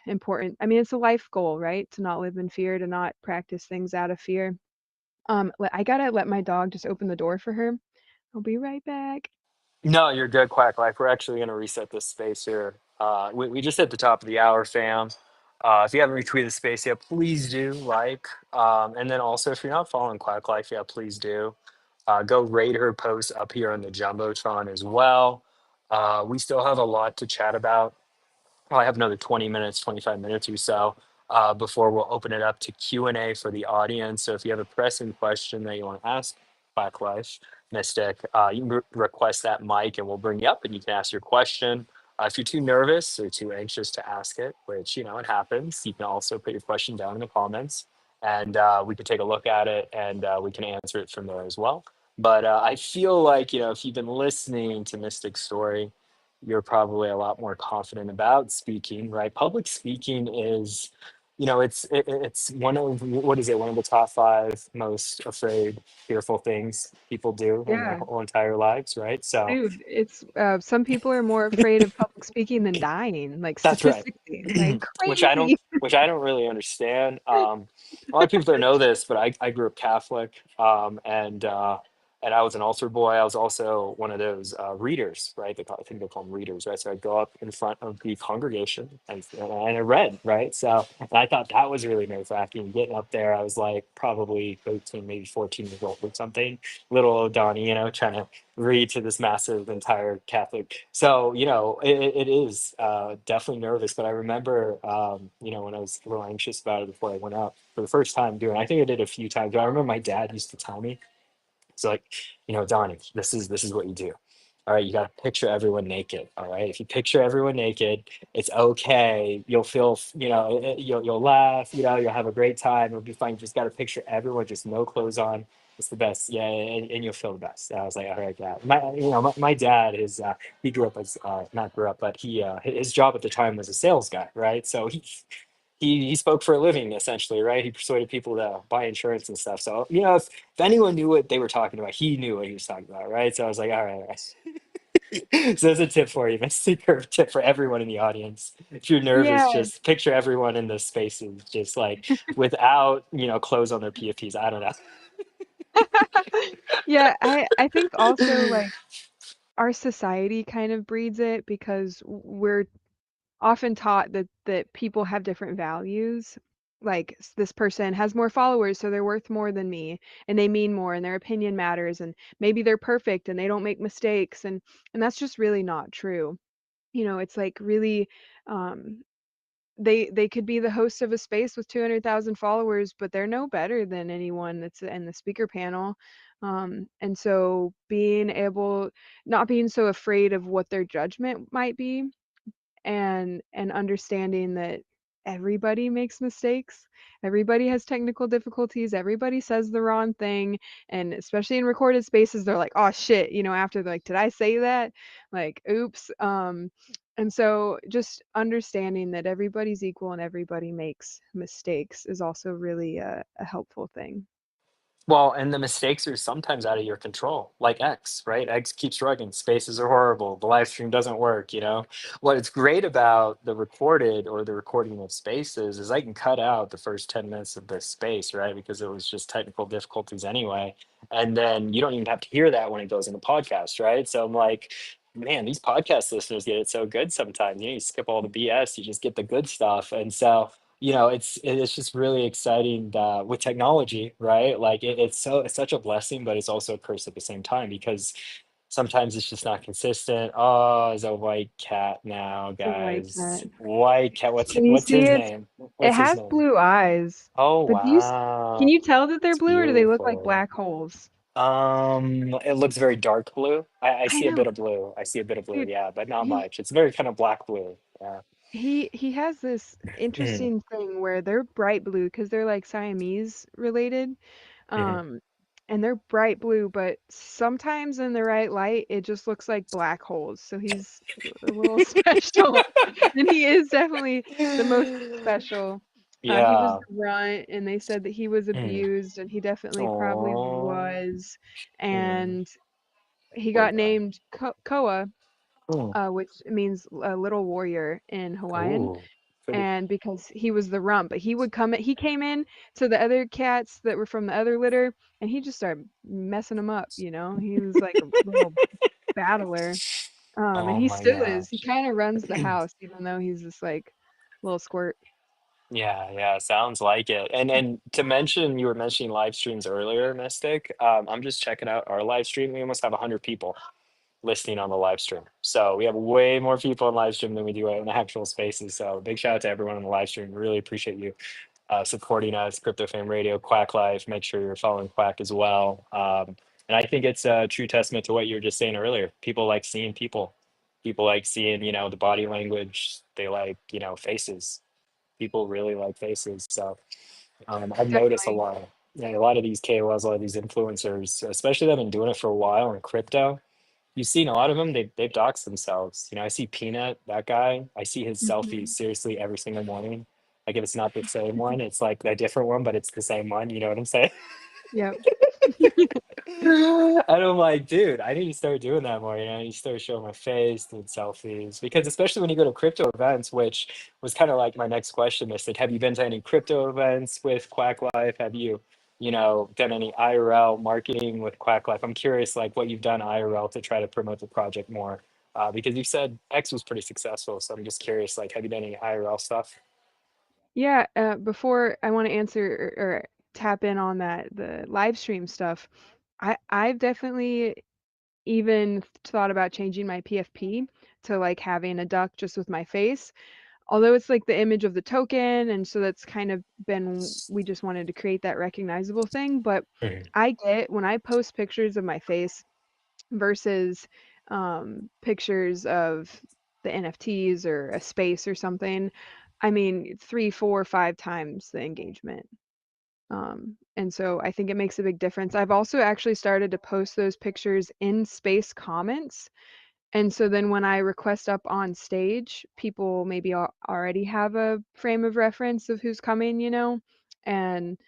important, I mean, it's a life goal, right? To not live in fear, to not practice things out of fear. I gotta let my dog just open the door for her. I'll be right back. No, you're good, Quack Life. We're actually going to reset this space here. We just hit the top of the hour, fam. If you haven't retweeted the space yet, please do like. And then also, if you're not following Quack Life yet, please do. Go rate her post up here on the Jumbotron as well. We still have a lot to chat about. Probably have another 20 minutes, 25 minutes or so before we'll open it up to Q&A for the audience. So if you have a pressing question that you want to ask Black Life Mystic, you can request that mic and we'll bring you up and you can ask your question. If you're too nervous or too anxious to ask it, which, it happens, you can also put your question down in the comments and we can take a look at it and we can answer it from there as well. But I feel like, if you've been listening to Mystic's story, you're probably a lot more confident about speaking, right? Public speaking is, it's one of, what is it? One of the top five most afraid, fearful things people do in their Yeah, whole entire lives, right? So dude, it's some people are more afraid of public speaking than dying, like that's right. statistically, like which I don't, crazy. which I don't really understand. A lot of people don't know this, but I grew up Catholic, and I was an altar boy. I was also one of those readers, right? I think they call them readers, right? So I'd go up in front of the congregation and I read, right? So and I thought that was really nerve wracking. Getting up there, I was like probably 13, maybe 14 years old or something, little old Donnie, trying to read to this massive entire Catholic. So, it is definitely nervous. But I remember, when I was a little anxious about it before I went up for the first time doing, I think I did a few times. But I remember my dad used to tell me, it's like, Donnie, this is what you do. All right, you got to picture everyone naked. All right, if you picture everyone naked, it's okay. You'll feel, you'll laugh. You'll have a great time. It'll be fine. You just got to picture everyone, just no clothes on. It's the best, yeah, and you'll feel the best. I was like, all right, dad. My dad is he grew up as not grew up, but his job at the time was a sales guy, right? So he spoke for a living essentially, right? He persuaded people to buy insurance and stuff. So if anyone knew what they were talking about, he knew what he was talking about, right? So I was like, all right, all right. So there's a tip for you, Mystic, or a tip for everyone in the audience. If you're nervous, Yeah. just picture everyone in the spaces, just like without clothes on their PFTs. I don't know. Yeah, I think also like our society kind of breeds it because we're often taught that people have different values. Like this person has more followers, so they're worth more than me, and they mean more, and their opinion matters, and maybe they're perfect and they don't make mistakes, and that's just really not true. It's like really um they could be the host of a space with 200,000 followers, but they're no better than anyone that's in the speaker panel. And so being able, not being so afraid of what their judgment might be, and understanding that everybody makes mistakes. Everybody has technical difficulties. Everybody says the wrong thing. And especially in recorded spaces, they're like, oh shit, after they're like, did I say that? Like, oops. And so just understanding that everybody's equal and everybody makes mistakes is also really a helpful thing. Well, and the mistakes are sometimes out of your control, like X, right? X keeps running, spaces are horrible, the live stream doesn't work, you know? What is great about the recorded or the recording of spaces is I can cut out the first 10 minutes of the space, right? Because it was just technical difficulties anyway. And then you don't even have to hear that when it goes in the podcast, right? So I'm like, man, these podcast listeners get it so good sometimes. You skip all the BS, you just get the good stuff. And so it's just really exciting that with technology, right? Like it's such a blessing, but it's also a curse at the same time because sometimes it's just not consistent. Oh, it's a white cat now, The white guys. cat. White cat. Can you What's see his it? name? It What's his has name? blue eyes, Oh but can wow, you tell that they're it's blue or do they look like beautiful. black holes? It looks very dark blue. I I see a know, bit of blue. I see a bit of blue, dude. yeah, but not He much. It's very kind of black blue. Yeah. he has this Mhm, interesting thing where they're bright blue because they're like Siamese related. mhm. Um, and they're bright blue, but sometimes in the right light, it just looks like black holes. So he's a little special, and he is definitely the most special. He was Yeah. the runt, and they said that he was Mm. abused, and he definitely probably Aw. was. Mm. And he Poor got guy. named Koa, Mm. which means a little warrior in Hawaiian, Ooh. Pretty. and because he was the rump, but he came in to the other cats that were from the other litter, and he just started messing them up, he was like a little battler. And Oh he my still is. He gosh. kind of runs the house even though he's just like little squirt. Yeah, yeah, sounds like it. And to mention, you were mentioning live streams earlier, Mystic. I'm just checking out our live stream. We almost have 100 people listening on the live stream. So we have way more people in live stream than we do in actual spaces. So big shout out to everyone on the live stream. Really appreciate you supporting us, Crypto Fam Radio, Quack Life. Make sure you're following Quack as well. And I think it's a true testament to what you were just saying earlier. People like seeing people. People like seeing, the body language. They like, faces. People really like faces. So I've noticed a Definitely. lot. Yeah, a lot of these KOLs, a lot of these influencers, especially that have been doing it for a while in crypto. You've seen a lot of them. They've doxed themselves. I see Peanut, that guy. I see his selfies Hmm. seriously every single morning. Like if it's not the same one, it's like a different one, but it's the same one. You know what I'm saying? Yep. And I'm like, dude, I need to start doing that more. I need to start showing my face, doing selfies. Because especially when you go to crypto events, which was kind of like my next question, is like, have you been to any crypto events with Quack Life? Have you, done any IRL marketing with Quack Life? I'm curious, like, what you've done IRL to try to promote the project more. Because you said X was pretty successful. So I'm just curious, like, have you done any IRL stuff? Yeah, before I want to answer or tap in on that, the live stream stuff, I've definitely even thought about changing my PFP to like having a duck just with my face. Although it's like the image of the token, and so that's kind of been, we just wanted to create that recognizable thing. But Mhm. I get when I post pictures of my face versus pictures of the NFTs or a space or something, I mean, 3, 4, 5 times the engagement. And so I think it makes a big difference. I've also actually started to post those pictures in space comments. And so then when I request up on stage, people maybe already have a frame of reference of who's coming, And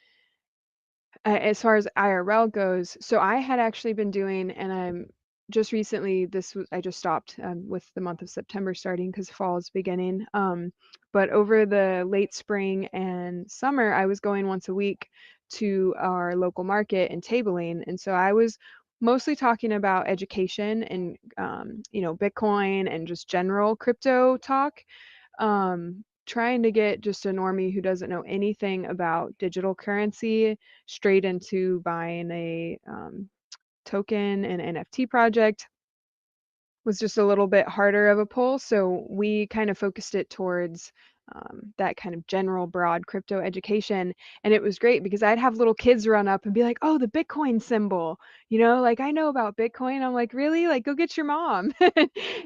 as far as IRL goes, so I had actually been doing, and I'm just recently, I just stopped with the month of September starting because fall is beginning. But over the late spring and summer, I was going once a week to our local market and tabling. And so I was mostly talking about education and, Bitcoin and just general crypto talk, trying to get just a normie who doesn't know anything about digital currency straight into buying a token and NFT project was just a little bit harder of a pull. So we kind of focused it towards that kind of general broad crypto education. And it was great because I'd have little kids run up and be like, oh, the Bitcoin symbol, like I know about Bitcoin. I'm like, really? Like, go get your mom.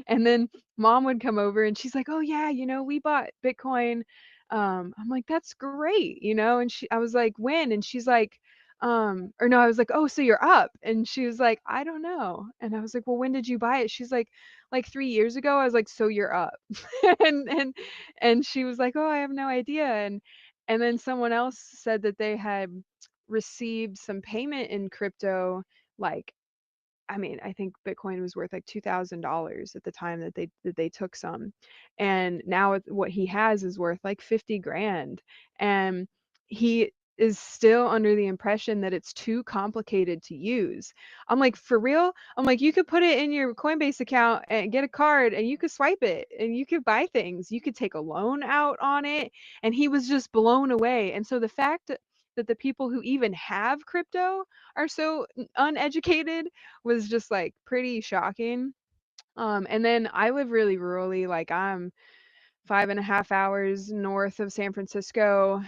And then mom would come over and she's like, oh yeah, we bought Bitcoin. I'm like, that's great, and I was like, when? And she's like, or no, I was like, oh, so you're up. And she was like, I don't know. And I was like, well, when did you buy it? She's like 3 years ago. I was like, so you're up. And she was like, oh, I have no idea. And then someone else said that they had received some payment in crypto, like, I mean, I think Bitcoin was worth like $2,000 at the time that they took some, and now what he has is worth like 50 grand, and he is still under the impression that it's too complicated to use. I'm like, for real? I'm like, you could put it in your Coinbase account and get a card, and you could swipe it, and you could buy things. You could take a loan out on it, and he was just blown away. And so the fact that the people who even have crypto are so uneducated was just like pretty shocking. And then I live really rurally, like I'm 5.5 hours north of San Francisco,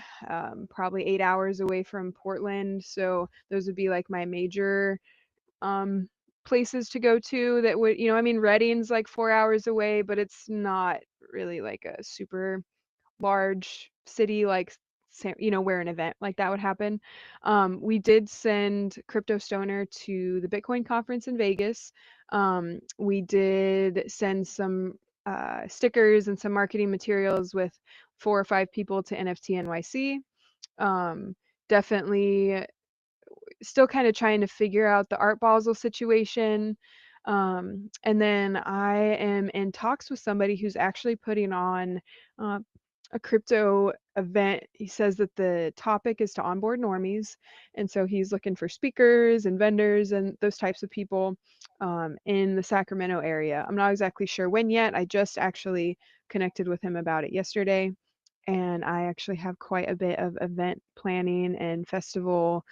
probably 8 hours away from Portland. So those would be like my major um, places to go to that would, I mean, Redding's like 4 hours away, but it's not really like a super large city like where an event like that would happen. We did send Crypto Stoner to the Bitcoin conference in Vegas. We did send some stickers and some marketing materials with 4 or 5 people to NFT NYC. Definitely still kind of trying to figure out the Art Basel situation. And then I am in talks with somebody who's actually putting on uh, a crypto event. He says that the topic is to onboard normies. And so he's looking for speakers and vendors and those types of people in the Sacramento area. I'm not exactly sure when yet. I just actually connected with him about it yesterday. And I actually have quite a bit of event planning and festival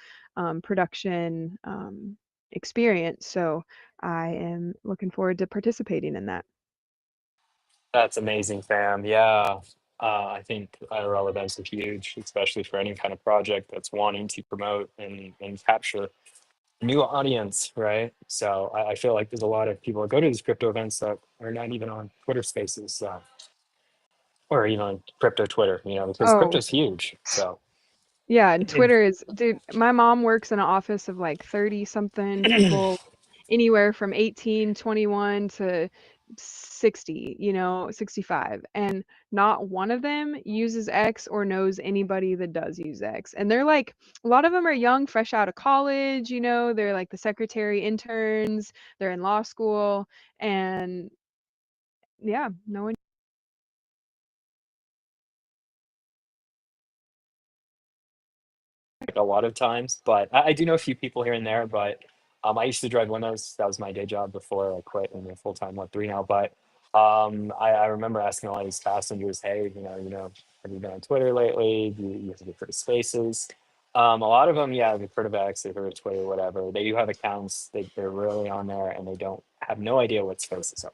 production experience. So I am looking forward to participating in that. That's amazing, fam. Yeah. I think IRL events are huge, especially for any kind of project that's wanting to promote and capture a new audience, right? So I feel like there's a lot of people that go to these crypto events that are not even on Twitter spaces, or even on crypto Twitter, because Oh, crypto's huge. So, yeah, and and Twitter is, dude, my mom works in an office of like 30 something people, anywhere from 18, 21 to 60, 65. And not one of them uses X or knows anybody that does use X. And they're like, a lot of them are young, fresh out of college, they're like the secretary interns, they're in law school. And yeah, no one. a lot of times, but I do know a few people here and there. But I used to drive limos. That was my day job before I quit and I'm full time, what, 3 now. But I remember asking all these passengers, hey, have you been on Twitter lately? Do you use it for the spaces? A lot of them, yeah, they've heard of X, they've heard of Twitter, whatever. They do have accounts. They're really on there, and they don't have no idea what spaces are.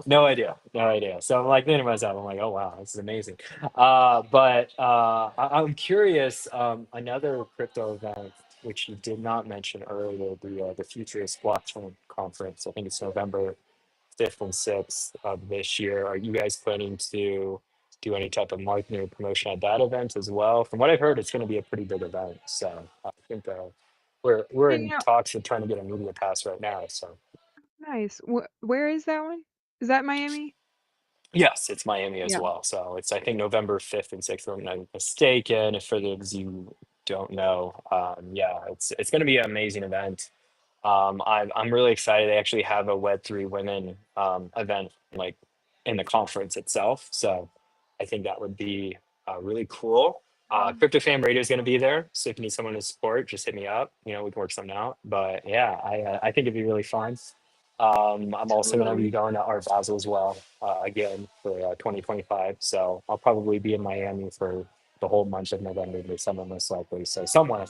No idea, no idea. So I'm like thinking to myself, I'm like, oh wow, this is amazing. But I'm curious. Another crypto event which you did not mention earlier, the Futurist Blockchain Conference. I think it's November 5th and 6th of this year. Are you guys planning to do any type of marketing or promotion at that event as well? From what I've heard, it's going to be a pretty big event. So I think we're You in know, talks of trying to get a media pass right now. So. nice. Where is that one? Is that Miami? Yes, it's Miami as Yeah. well. So it's, I think, November 5th and 6th, if I'm not mistaken. If for those you don't know, yeah, it's going to be an amazing event. I'm really excited. They actually have a Web3 Women event like in the conference itself. So I think that would be really cool. Crypto Fam Radio is going to be there. So if you need someone to support, just hit me up. We can work something out. But yeah, I think it'd be really fun. I'm also going to be Totally. going to Art Basel as well, again for 2025. So I'll probably be in Miami for the whole month of November, December, most likely. So somewhere,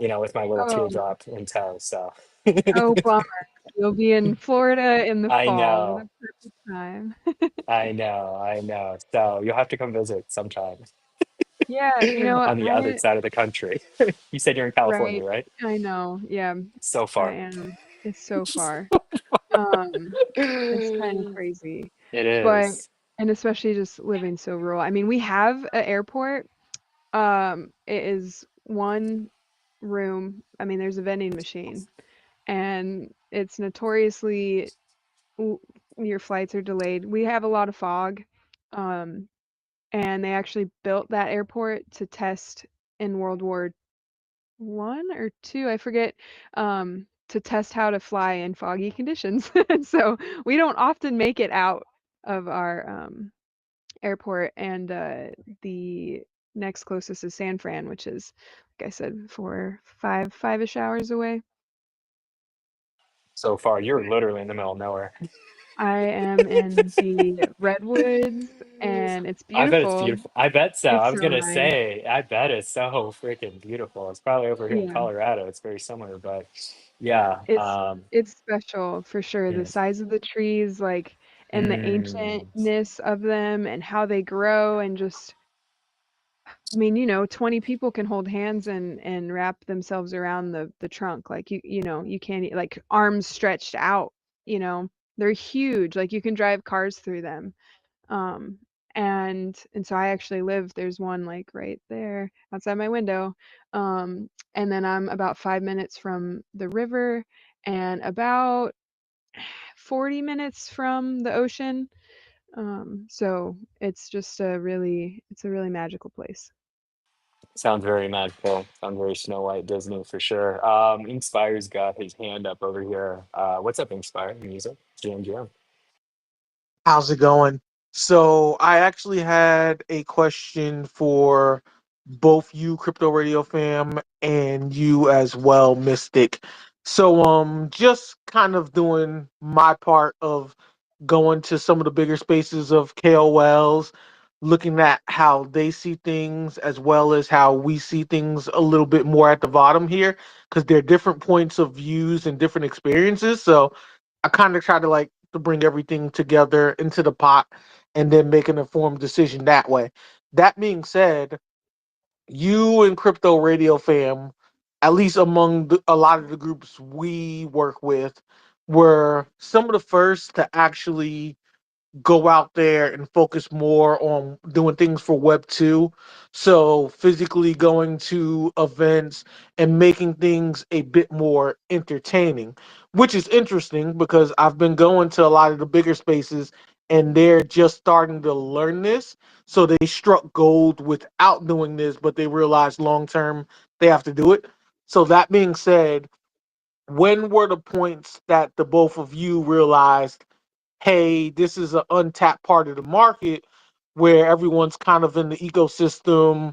with my little Oh, teardrop in tow. So oh, bummer. You'll be in Florida in the I fall. What know, a perfect time. I know. So you'll have to come visit sometime Yeah, on the other side of the country. You said you're in California, right. right? I know. Yeah, So I far. am. It's so far. Um, it's kind of crazy. It But is. and especially just living so rural. I mean, we have an airport. It is one room. I mean, there's a vending machine, and it's notoriously w- your flights are delayed. We have a lot of fog. Um, and they actually built that airport to test in World War I or II, I forget, to test how to fly in foggy conditions. So we don't often make it out of our airport, and the next closest is San Fran, which is, like I said, 5-ish hours away. So far, you're literally in the middle of nowhere. I am in the redwoods, and it's I bet it's beautiful. beautiful. I bet so. I It's was so gonna nice. say, I bet it's so freaking beautiful. It's probably over here in Yeah. Colorado. It's very similar, but yeah. It's it's special for sure. The Yeah. size of the trees, like, and the Mm, ancientness of them and how they grow and just I mean, 20 people can hold hands and wrap themselves around the trunk. Like you can't like arms stretched out, you know. They're huge. Like you can drive cars through them. Um and so I actually live there's one like right there outside my window. And then I'm about 5 minutes from the river and about 40 minutes from the ocean. So it's a really magical place. sounds very magical. Sounds very Snow White Disney for sure. Inspire's got his hand up over here. What's up, Inspire? Music? GM. How's it going? So I actually had a question for both you, Crypto Radio fam, and you as well, Mystic. So just kind of doing my part of going to some of the bigger spaces of KOLs, looking at how they see things as well as how we see things a little bit more at the bottom here, because they're different points of views and different experiences. So I kind of try to like to bring everything together into the pot and then make an informed decision that way. That being said, you and Crypto Radio fam, at least among a lot of the groups we work with, were some of the first to actually go out there and focus more on doing things for Web 2. So, physically going to events and making things a bit more entertaining, which is interesting because I've been going to a lot of the bigger spaces and they're just starting to learn this. So, they struck gold without doing this, but they realized long term they have to do it. So, that being said, when were the points that the both of you realized, hey, this is an untapped part of the market where everyone's kind of in the ecosystem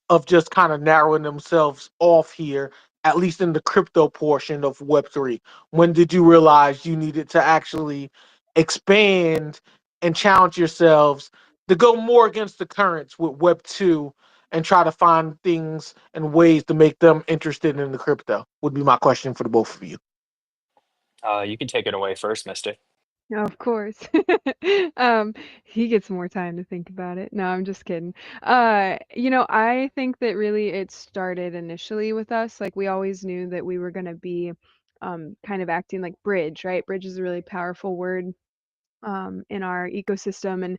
of just kind of narrowing themselves off here, at least in the crypto portion of Web3? When did you realize you needed to actually expand and challenge yourselves to go more against the currents with Web2 and try to find things and ways to make them interested in the crypto? Would be my question for the both of you. You can take it away first, Mystic. Of course. Um, he gets more time to think about it. No, I'm just kidding. I think that really it started initially with us. Like we always knew that we were going to be kind of acting like bridge, right? Bridge is a really powerful word in our ecosystem,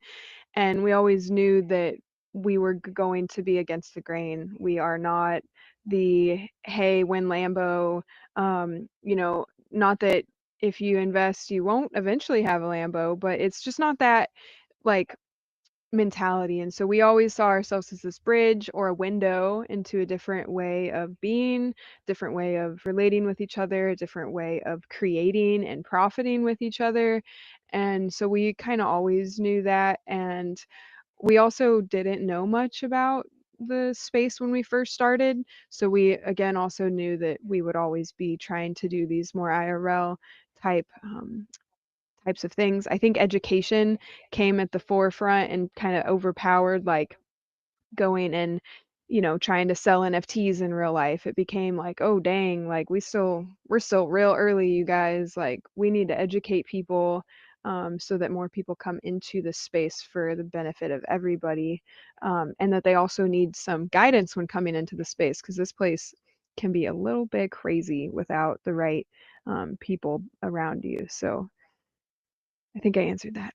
and we always knew that we were going to be against the grain. We are not the hey, win Lambo, not that if you invest you won't eventually have a Lambo, but it's just not that like mentality. And so we always saw ourselves as this bridge or a window into a different way of being, different way of relating with each other, a different way of creating and profiting with each other. And so we kind of always knew that. And we also didn't know much about the space when we first started. So we again also knew that we would always be trying to do these more IRL type types of things. I think education came at the forefront and kind of overpowered like going and trying to sell NFTs in real life. It became like, oh dang, like we're still real early, you guys. Like we need to educate people so that more people come into the space for the benefit of everybody, and that they also need some guidance when coming into the space because this place can be a little bit crazy without the right people around you. So I think I answered that.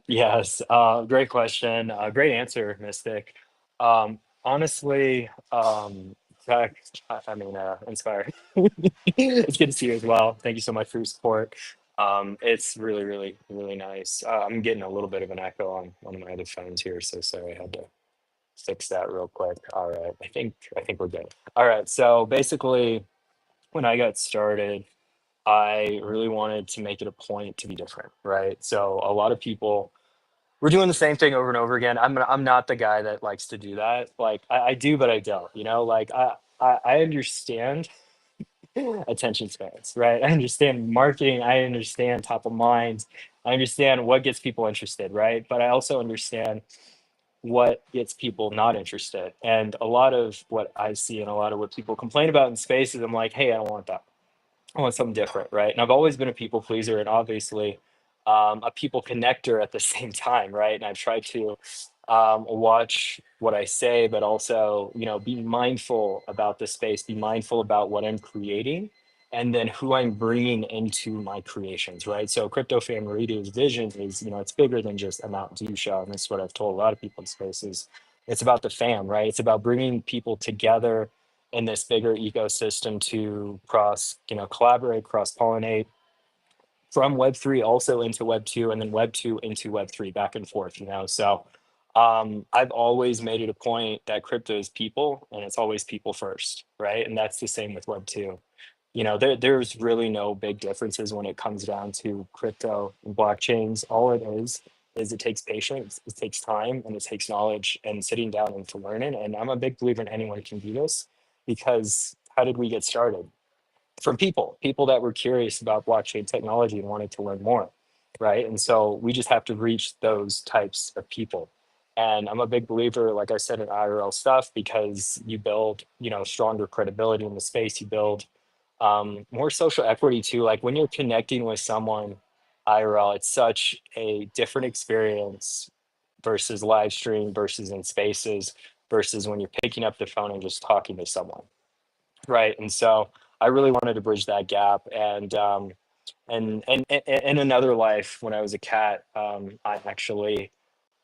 Yes, great question. Great answer, Mystic. Honestly, Zach, Inspire. It's good to see you as well. Thank you so much for your support. It's really, really, really nice. I'm getting a little bit of an echo on one of my other phones here, so sorry, I had to fix that real quick. All right, I think we're good. All right, so basically, when I got started, I really wanted to make it a point to be different, right? So a lot of people we're doing the same thing over and over again. I'm not the guy that likes to do that. Like I do, but I don't. Like I understand attention spans, right? I understand marketing. I understand top of mind. I understand what gets people interested, right? But I also understand what gets people not interested. And a lot of what I see and a lot of what people complain about in spaces, I'm like, hey, I don't want that. I want something different, right? And I've always been a people pleaser and obviously a people connector at the same time, right? And I've tried to watch what I say, but also, be mindful about the space, be mindful about what I'm creating, and then who I'm bringing into my creations, right? So Crypto Fan Radio's vision is, it's bigger than just a Mountain Dew show. And that's what I've told a lot of people in spaces. It's about the fam, right? It's about bringing people together in this bigger ecosystem to collaborate, cross pollinate from Web3 also into Web2 and then Web2 into Web3 back and forth, So I've always made it a point that crypto is people and it's always people first, right? And that's the same with Web2. There's really no big differences when it comes down to crypto and blockchains. All it is it takes patience, it takes time, and it takes knowledge and sitting down and to learn it. And I'm a big believer in anyone can do this because how did we get started? From people that were curious about blockchain technology and wanted to learn more, right? And so we just have to reach those types of people. And I'm a big believer, like I said, in IRL stuff because you build, stronger credibility in the space. You build more social equity too. Like when you're connecting with someone IRL, it's such a different experience versus live stream versus in spaces versus when you're picking up the phone and just talking to someone. Right. And so I really wanted to bridge that gap. And in another life, when I was a cat, I actually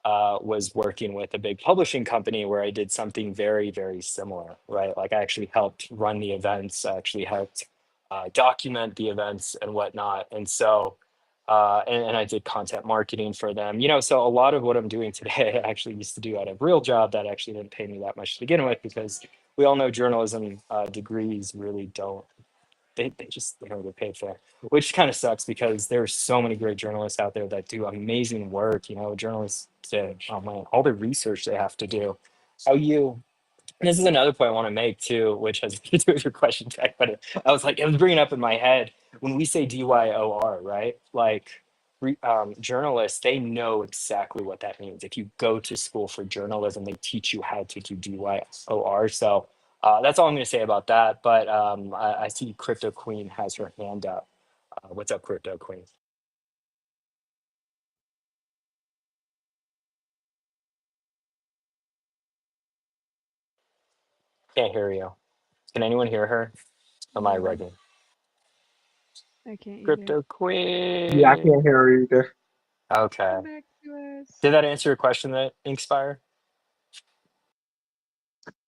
was working with a big publishing company where I did something very, very similar, right? Like I actually helped run the events, I actually helped document the events and whatnot. And so, and I did content marketing for them, so a lot of what I'm doing today, I actually used to do at a real job that actually didn't pay me that much to begin with, because we all know journalism degrees really don't they don't get paid for, which kind of sucks because there's so many great journalists out there that do amazing work. Journalists, oh man, all the research they have to do. How you and this is another point I want to make too, which has to do with your question, Jack. But it was bringing up in my head when we say DYOR, right? Like journalists, they know exactly what that means. If you go to school for journalism, they teach you how to do DYOR. So that's all I'm going to say about that. But I see Crypto Queen has her hand up. What's up, Crypto Queen? Can't hear you. Can anyone hear her? Am I Mm, rugging? I can't either. Crypto Yeah, I Queen. can't hear her either. Okay. Come back to us. Did that answer your question, that Inkspire?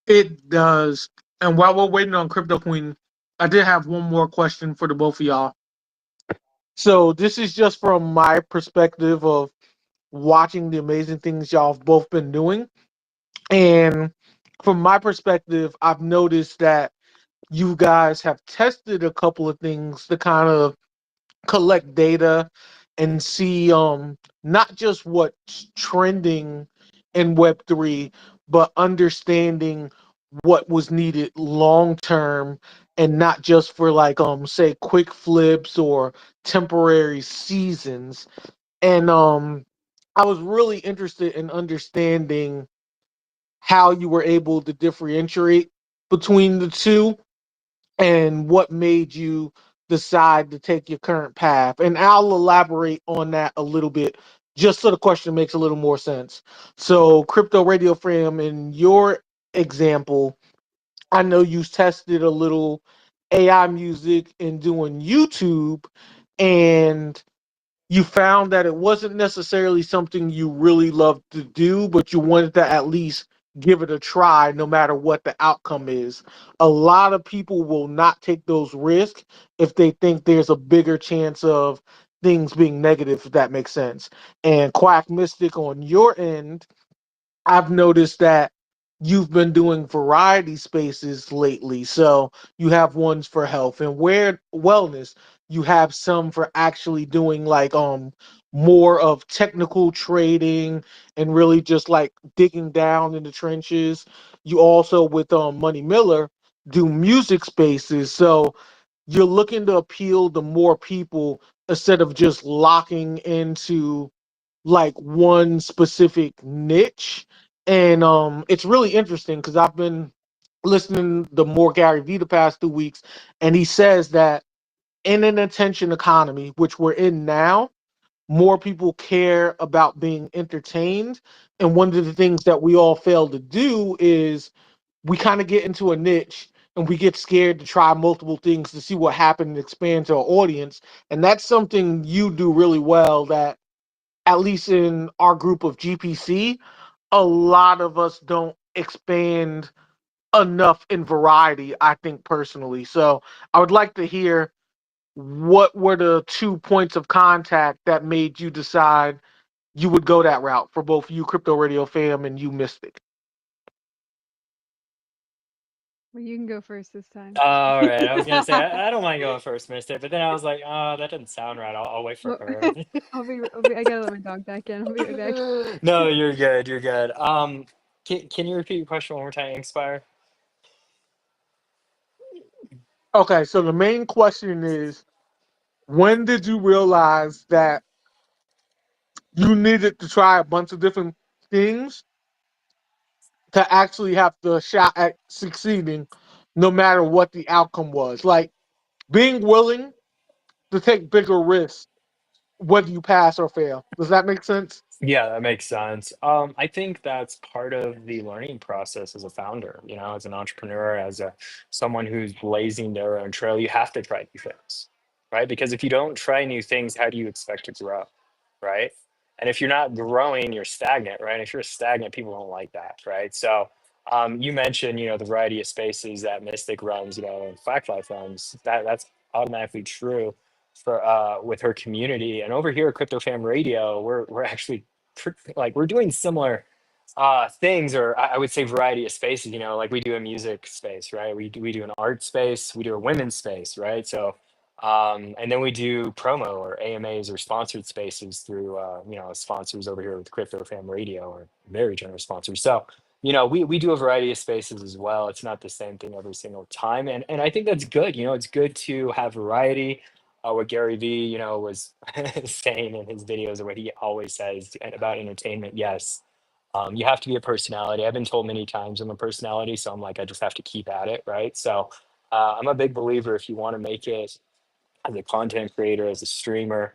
It does. And while we're waiting on Crypto Queen, I did have one more question for the both of y'all. So this is just from my perspective of watching the amazing things y'all have both been doing. And from my perspective, I've noticed that you guys have tested a couple of things to kind of collect data and see not just what's trending in Web3, but understanding what was needed long term and not just for like say quick flips or temporary seasons. And I was really interested in understanding how you were able to differentiate between the two and what made you decide to take your current path. And I'll elaborate on that a little bit just so the question makes a little more sense. So, Crypto Radio Fam, in your example, I know you tested a little AI music and doing YouTube, and you found that it wasn't necessarily something you really loved to do, but you wanted to at least give it a try no matter what the outcome is. A lot of people will not take those risks if they think there's a bigger chance of things being negative, if that makes sense. And Quack Mystic, on your end, I've noticed that you've been doing variety spaces lately. So you have ones for health and where wellness. You have some for actually doing like more of technical trading and really just like digging down in the trenches. You also with Money Miller do music spaces. So you're looking to appeal to more people instead of just locking into like one specific niche. And it's really interesting because I've been listening to more Gary Vee the past 2 weeks, and he says that in an attention economy, which we're in now, more people care about being entertained. And one of the things that we all fail to do is we kind of get into a niche and we get scared to try multiple things to see what happens and expand to our audience. And that's something you do really well that at least in our group of GPC, a lot of us don't expand enough in variety, I think personally. So I would like to hear what were the 2 points of contact that made you decide you would go that route for both you, Crypto Radio Fam, and you, Mystic. Well, you can go first this time. All right, I was gonna say I don't mind going first, Mister, but then I was like, oh, that doesn't sound right. I'll wait for Well, her. I gotta let my dog back in. I'll be right back. No, you're good. You're good. Can you repeat your question one more time, Inspire? Okay, so the main question is when did you realize that you needed to try a bunch of different things to actually have the shot at succeeding no matter what the outcome was? Like being willing to take bigger risks, whether you pass or fail. Does that make sense? Yeah, that makes sense. I think that's part of the learning process as a founder, as an entrepreneur, as a someone who's blazing their own trail. You have to try new things, right? Because if you don't try new things, how do you expect to grow, right? And if you're not growing, you're stagnant, right? If you're stagnant, people don't like that, right? So, you mentioned, the variety of spaces that Mystic runs, and Quack Life runs. That's automatically true for with her community. And over here at Crypto Fam Radio, we're actually like we're doing similar things, or I would say variety of spaces. Like we do a music space, right? We do an art space, we do a women's space, right? So and then we do promo or AMAs or sponsored spaces through sponsors over here with Crypto Fam Radio, or very generous sponsors. So we do a variety of spaces as well. It's not the same thing every single time, and I think that's good. It's good to have variety. What Gary Vee, was saying in his videos, or what he always says about entertainment. Yes, you have to be a personality. I've been told many times I'm a personality, so I'm like, I just have to keep at it, right? So I'm a big believer if you want to make it as a content creator, as a streamer,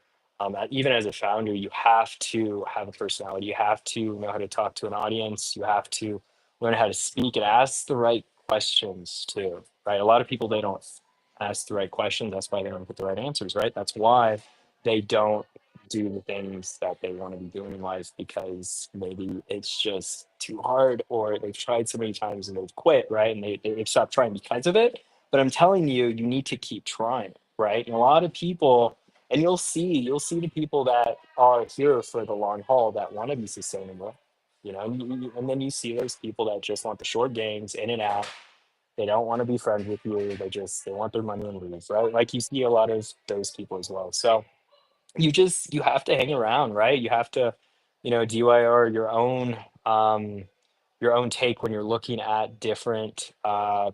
even as a founder, you have to have a personality. You have to know how to talk to an audience. You have to learn how to speak and ask the right questions too, right? A lot of people, they don't ask the right questions. That's why they don't get the right answers, right? That's why they don't do the things that they want to be doing in life, because maybe it's just too hard, or they've tried so many times and they've quit, right? And they've stopped trying because of it. But I'm telling you, you need to keep trying, right? And a lot of people, and you'll see the people that are here for the long haul, that want to be sustainable, and then you see those people that just want the short gains, in and out. They don't want to be friends with you. They want their money and leave, right? Like you see a lot of those people as well. So you have to hang around, right? You have to, DIR your own take when you're looking at different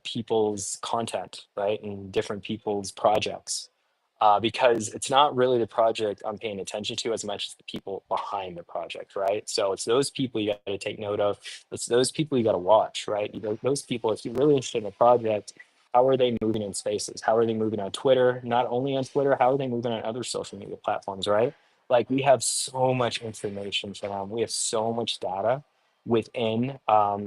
people's content, right? And different people's projects. because it's not really the project I'm paying attention to as much as the people behind the project, right? So it's those people you got to take note of. It's those people you got to watch, right? Those people, if you're really interested in a project, how are they moving in spaces? How are they moving on Twitter? Not only on Twitter, how are they moving on other social media platforms, right? Like we have so much information from them. We have so much data within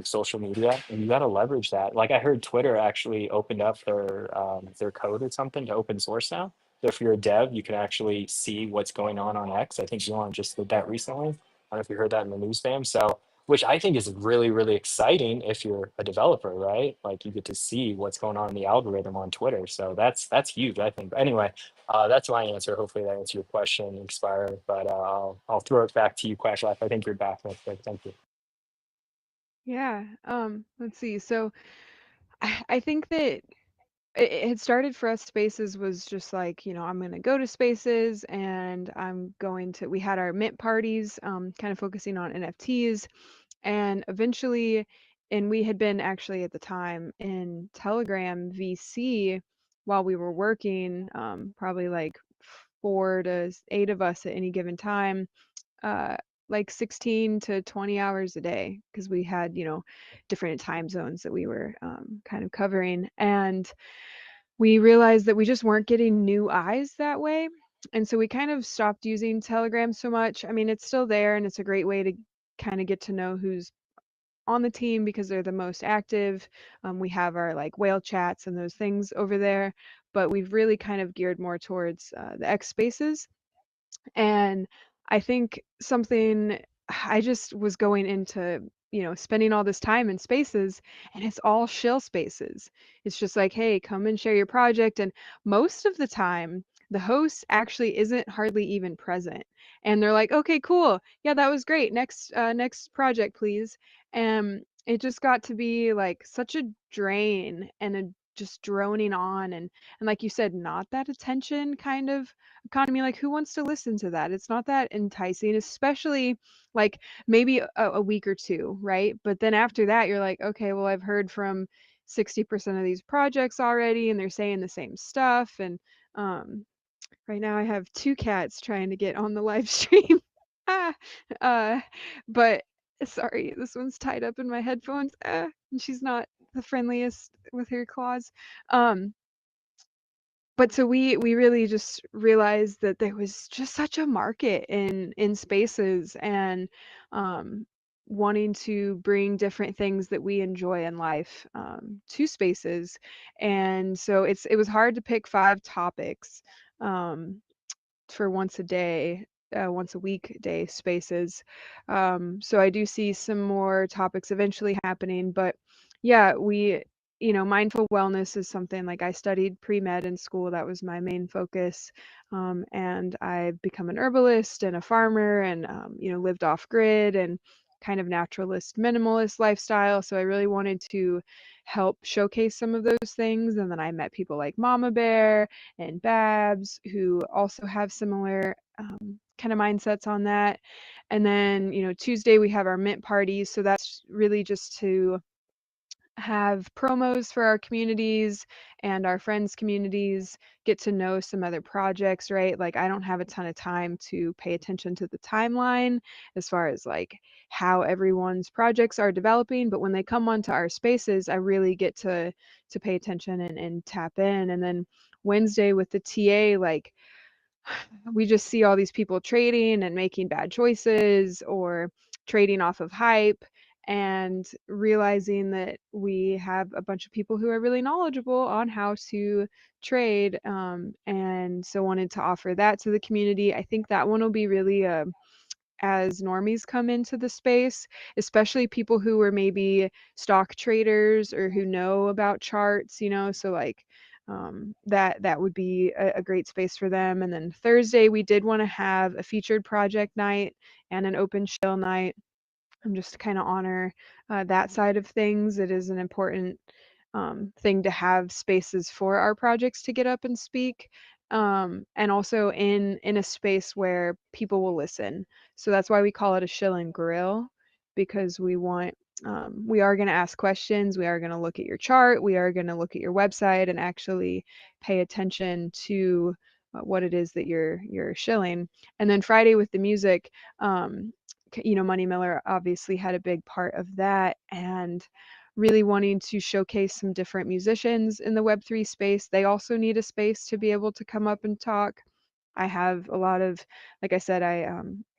social media, and you got to leverage that. Like I heard Twitter actually opened up their code or something to open source now. So if you're a dev, you can actually see what's going on X. I think Elon just did that recently. I don't know if you heard that in the news, fam. So, which I think is really, really exciting if you're a developer, right? Like you get to see what's going on in the algorithm on Twitter. So that's huge, I think. But anyway, that's my answer. Hopefully that answers your question, Expire. But I'll throw it back to you, Quash Life. I think you're back real quick. Thank you. Yeah. Let's see. So I think that it had started for us. Spaces was just like, I'm going to go to Spaces and we had our mint parties, kind of focusing on NFTs. And eventually, and we had been actually at the time in Telegram VC while we were working, probably like 4 to 8 of us at any given time, uh, like 16 to 20 hours a day, because we had, different time zones that we were kind of covering. And we realized that we just weren't getting new eyes that way. And so we kind of stopped using Telegram so much. I mean, it's still there and it's a great way to kind of get to know who's on the team because they're the most active. We have our like whale chats and those things over there, but we've really kind of geared more towards the X spaces. And I think something I just was going into, spending all this time in spaces, and it's all shill spaces. It's just like, hey, come and share your project. And most of the time, the host actually isn't hardly even present. And they're like, okay, cool. Yeah, that was great. Next project, please. And it just got to be like such a drain and just droning on, and like you said, not that attention kind of economy. Like who wants to listen to that? It's not that enticing, especially like maybe a week or two, right? But then after that you're like, okay, well, I've heard from 60% of these projects already and they're saying the same stuff. And um right now I have two cats trying to get on the live stream. ah, uh but sorry, this one's tied up in my headphones, and she's not the friendliest with her claws. um but so we really just realized that there was just such a market in spaces, and um, wanting to bring different things that we enjoy in life, to spaces. And so it was hard to pick 5 topics, um, for once a week day spaces. So I do see some more topics eventually happening, but yeah, mindful wellness is something like I studied pre-med in school. That was my main focus. And I've become an herbalist and a farmer, and, lived off grid and kind of naturalist, minimalist lifestyle. So I really wanted to help showcase some of those things. And then I met people like Mama Bear and Babs, who also have similar kind of mindsets on that. And then, Tuesday we have our mint parties. So that's really just to have promos for our communities and our friends' communities, get to know some other projects, right? Like, I don't have a ton of time to pay attention to the timeline as far as like how everyone's projects are developing, but when they come onto our spaces, I really get to pay attention and tap in. And then Wednesday with the TA, like we just see all these people trading and making bad choices or trading off of hype, and realizing that we have a bunch of people who are really knowledgeable on how to trade, and so wanted to offer that to the community. I think that one will be really as normies come into the space, especially people who are maybe stock traders or who know about charts, so like that would be a great space for them. And then Thursday, we did want to have a featured project night and an open shill night, just to kind of honor that side of things. It is an important thing to have spaces for our projects to get up and speak, and also in a space where people will listen. So that's why we call it a shill and grill, because we are going to ask questions, we are going to look at your chart, we are going to look at your website and actually pay attention to what it is that you're shilling. And then Friday with the music, Money Miller obviously had a big part of that, and really wanting to showcase some different musicians in the Web3 space. They also need a space to be able to come up and talk. I have a lot of, like I said, I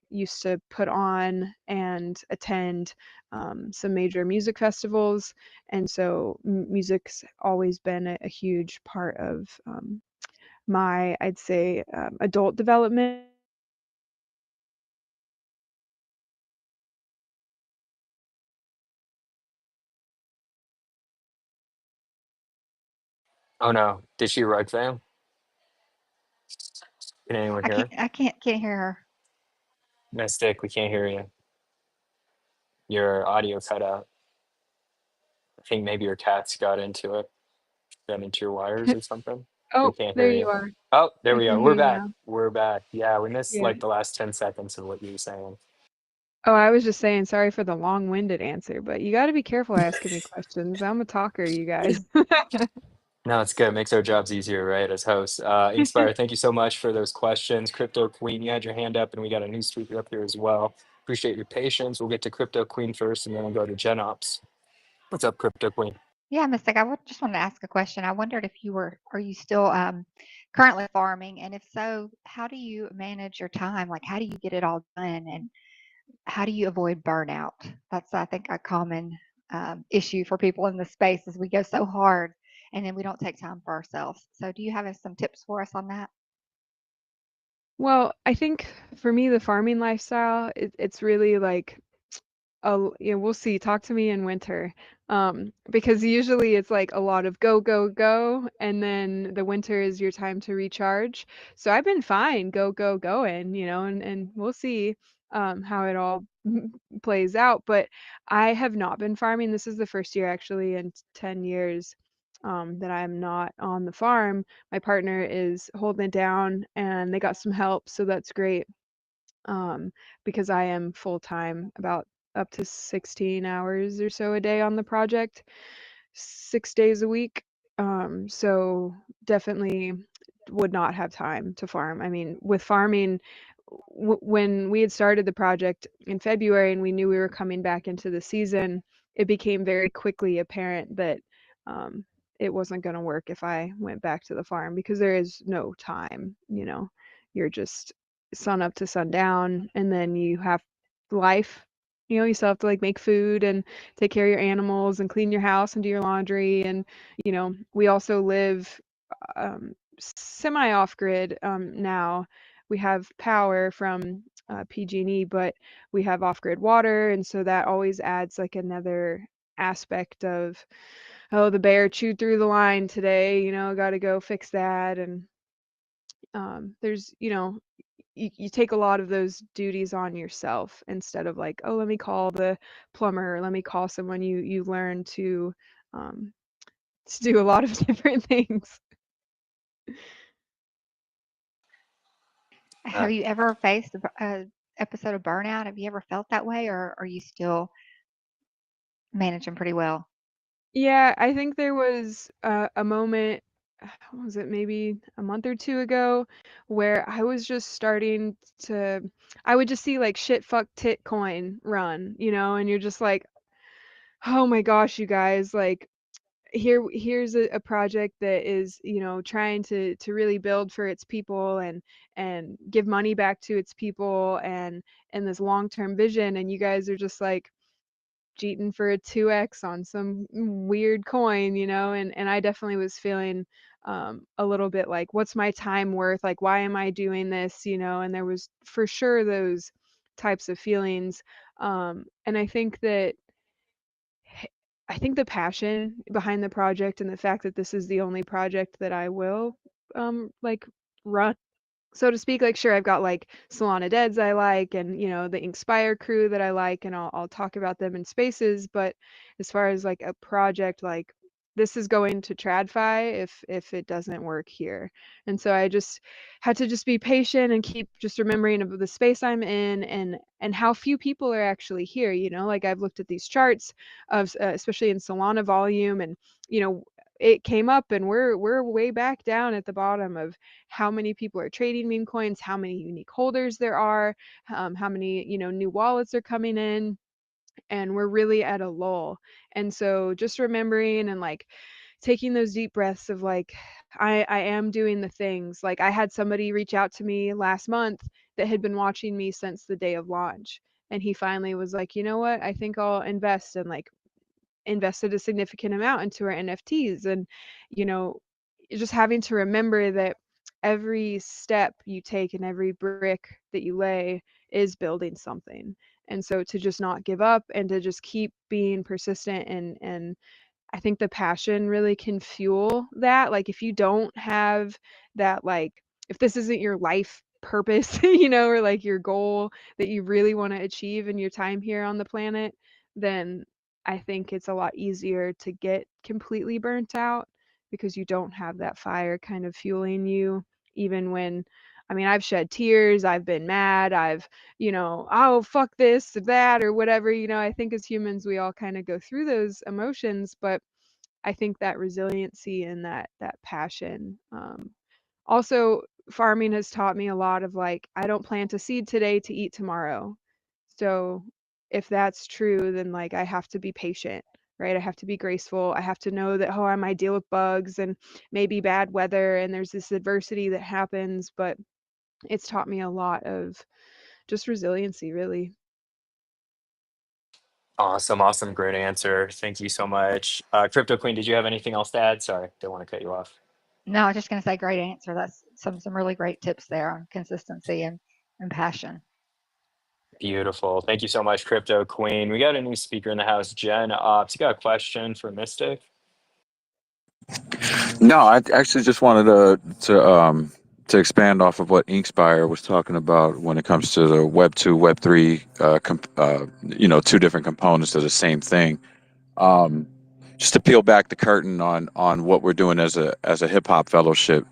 used to put on and attend some major music festivals, and so music's always been a huge part of my, I'd say, adult development. Oh no, did she rug fam? Can anyone I hear can't her? I can't hear her. Mystic, we can't hear you. Your audio cut out. I think maybe your cats got into it, got into your wires or something. We Oh, can't there hear you you. are. Oh, there I we can go. hear We're you back. now. We're back. Yeah, we missed Yeah. like the last 10 seconds of what you were saying. Oh, I was just saying sorry for the long-winded answer, but you got to be careful asking me questions. I'm a talker, you guys. No, it's good. Makes our jobs easier, right? As hosts. Inspire, thank you so much for those questions. Crypto Queen, you had your hand up, and we got a new speaker up here as well. Appreciate your patience. We'll get to Crypto Queen first, and then we'll go to Gen Ops. What's up, Crypto Queen? Yeah, Mystic, just wanted to ask a question. I wondered if are you still currently farming? And if so, how do you manage your time? Like, how do you get it all done? And how do you avoid burnout? That's, I think, a common issue for people in this space is we go so hard and then we don't take time for ourselves. So do you have some tips for us on that? Well, I think for me, the farming lifestyle, it's really like, oh, yeah, we'll see. Talk to me in winter. Because usually it's like a lot of go, go, go, and then the winter is your time to recharge. So I've been fine, go, go, going, and we'll see how it all plays out. But I have not been farming. This is the first year actually in 10 years that I'm not on the farm. My partner is holding it down and they got some help, so that's great because I am full time, about up to 16 hours or so a day on the project, 6 days a week. So definitely would not have time to farm. I mean, with farming, when we had started the project in February and we knew we were coming back into the season, it became very quickly apparent that um, it wasn't going to work if I went back to the farm because there is no time. You're just sun up to sundown, and then you have life. You still have to like make food and take care of your animals and clean your house and do your laundry. And we also live semi off grid now. We have power from PG&E, but we have off grid water, and so that always adds like another aspect of, oh, the bear chewed through the line today. Got to go fix that. And there's you take a lot of those duties on yourself instead of like, oh, let me call the plumber, or let me call someone. You learn um, to do a lot of different things. Uh, Have you ever faced a episode of burnout? Have you ever felt that way, or are you still managing pretty well? Yeah, I think there was a moment, what was it, maybe a month or two ago, where I was just starting to, I would just see like shit, fuck, tit coin run, and you're just like, oh my gosh, you guys, like, here's a project that is trying to really build for its people and give money back to its people and this long-term vision, and you guys are just like cheating for a 2x on some weird coin, and I definitely was feeling a little bit like, what's my time worth, like why am I doing this, and there was for sure those types of feelings. And I think the passion behind the project and the fact that this is the only project that I will like run, so to speak. Like, sure, I've got like Solana Deads I like, and the Inspire crew that I like, and I'll talk about them in spaces. But as far as like a project, like this is going to TradFi if it doesn't work here. And so I just had to just be patient and keep just remembering of the space I'm in and how few people are actually here. Like I've looked at these charts of especially in Solana volume, and you know it came up, and we're way back down at the bottom of how many people are trading meme coins, how many unique holders there are, how many, new wallets are coming in, and we're really at a lull. And so just remembering and like taking those deep breaths of like, I am doing the things. Like I had somebody reach out to me last month that had been watching me since the day of launch. And he finally was like, you know what? I think I'll invest, and like invested a significant amount into our NFTs. And, you know, just having to remember that every step you take and every brick that you lay is building something. And so to just not give up and to just keep being persistent, and I think the passion really can fuel that. Like if you don't have that, like if this isn't your life purpose, or like your goal that you really want to achieve in your time here on the planet, then I think it's a lot easier to get completely burnt out because you don't have that fire kind of fueling you, even when, I mean, I've shed tears, I've been mad, I've, oh, fuck this or that or whatever. I think as humans, we all kind of go through those emotions, but I think that resiliency and that passion. Also, farming has taught me a lot of like, I don't plant a seed today to eat tomorrow. So if that's true, then like I have to be patient, right? I have to be graceful. I have to know that, oh, I might deal with bugs and maybe bad weather and there's this adversity that happens, but it's taught me a lot of just resiliency, really. Awesome, awesome, great answer. Thank you so much. Crypto Queen, did you have anything else to add? Sorry, don't want to cut you off. No, I was just going to say great answer. That's some really great tips there on consistency and passion. Beautiful. Thank you so much, Crypto Queen. We got a new speaker in the house, Jen Ops. You got a question for Mystic? No, I actually just wanted to expand off of what Inkspire was talking about when it comes to the Web 2, Web 3, two different components of the same thing. Um, just to peel back the curtain on what we're doing as a hip hop fellowship.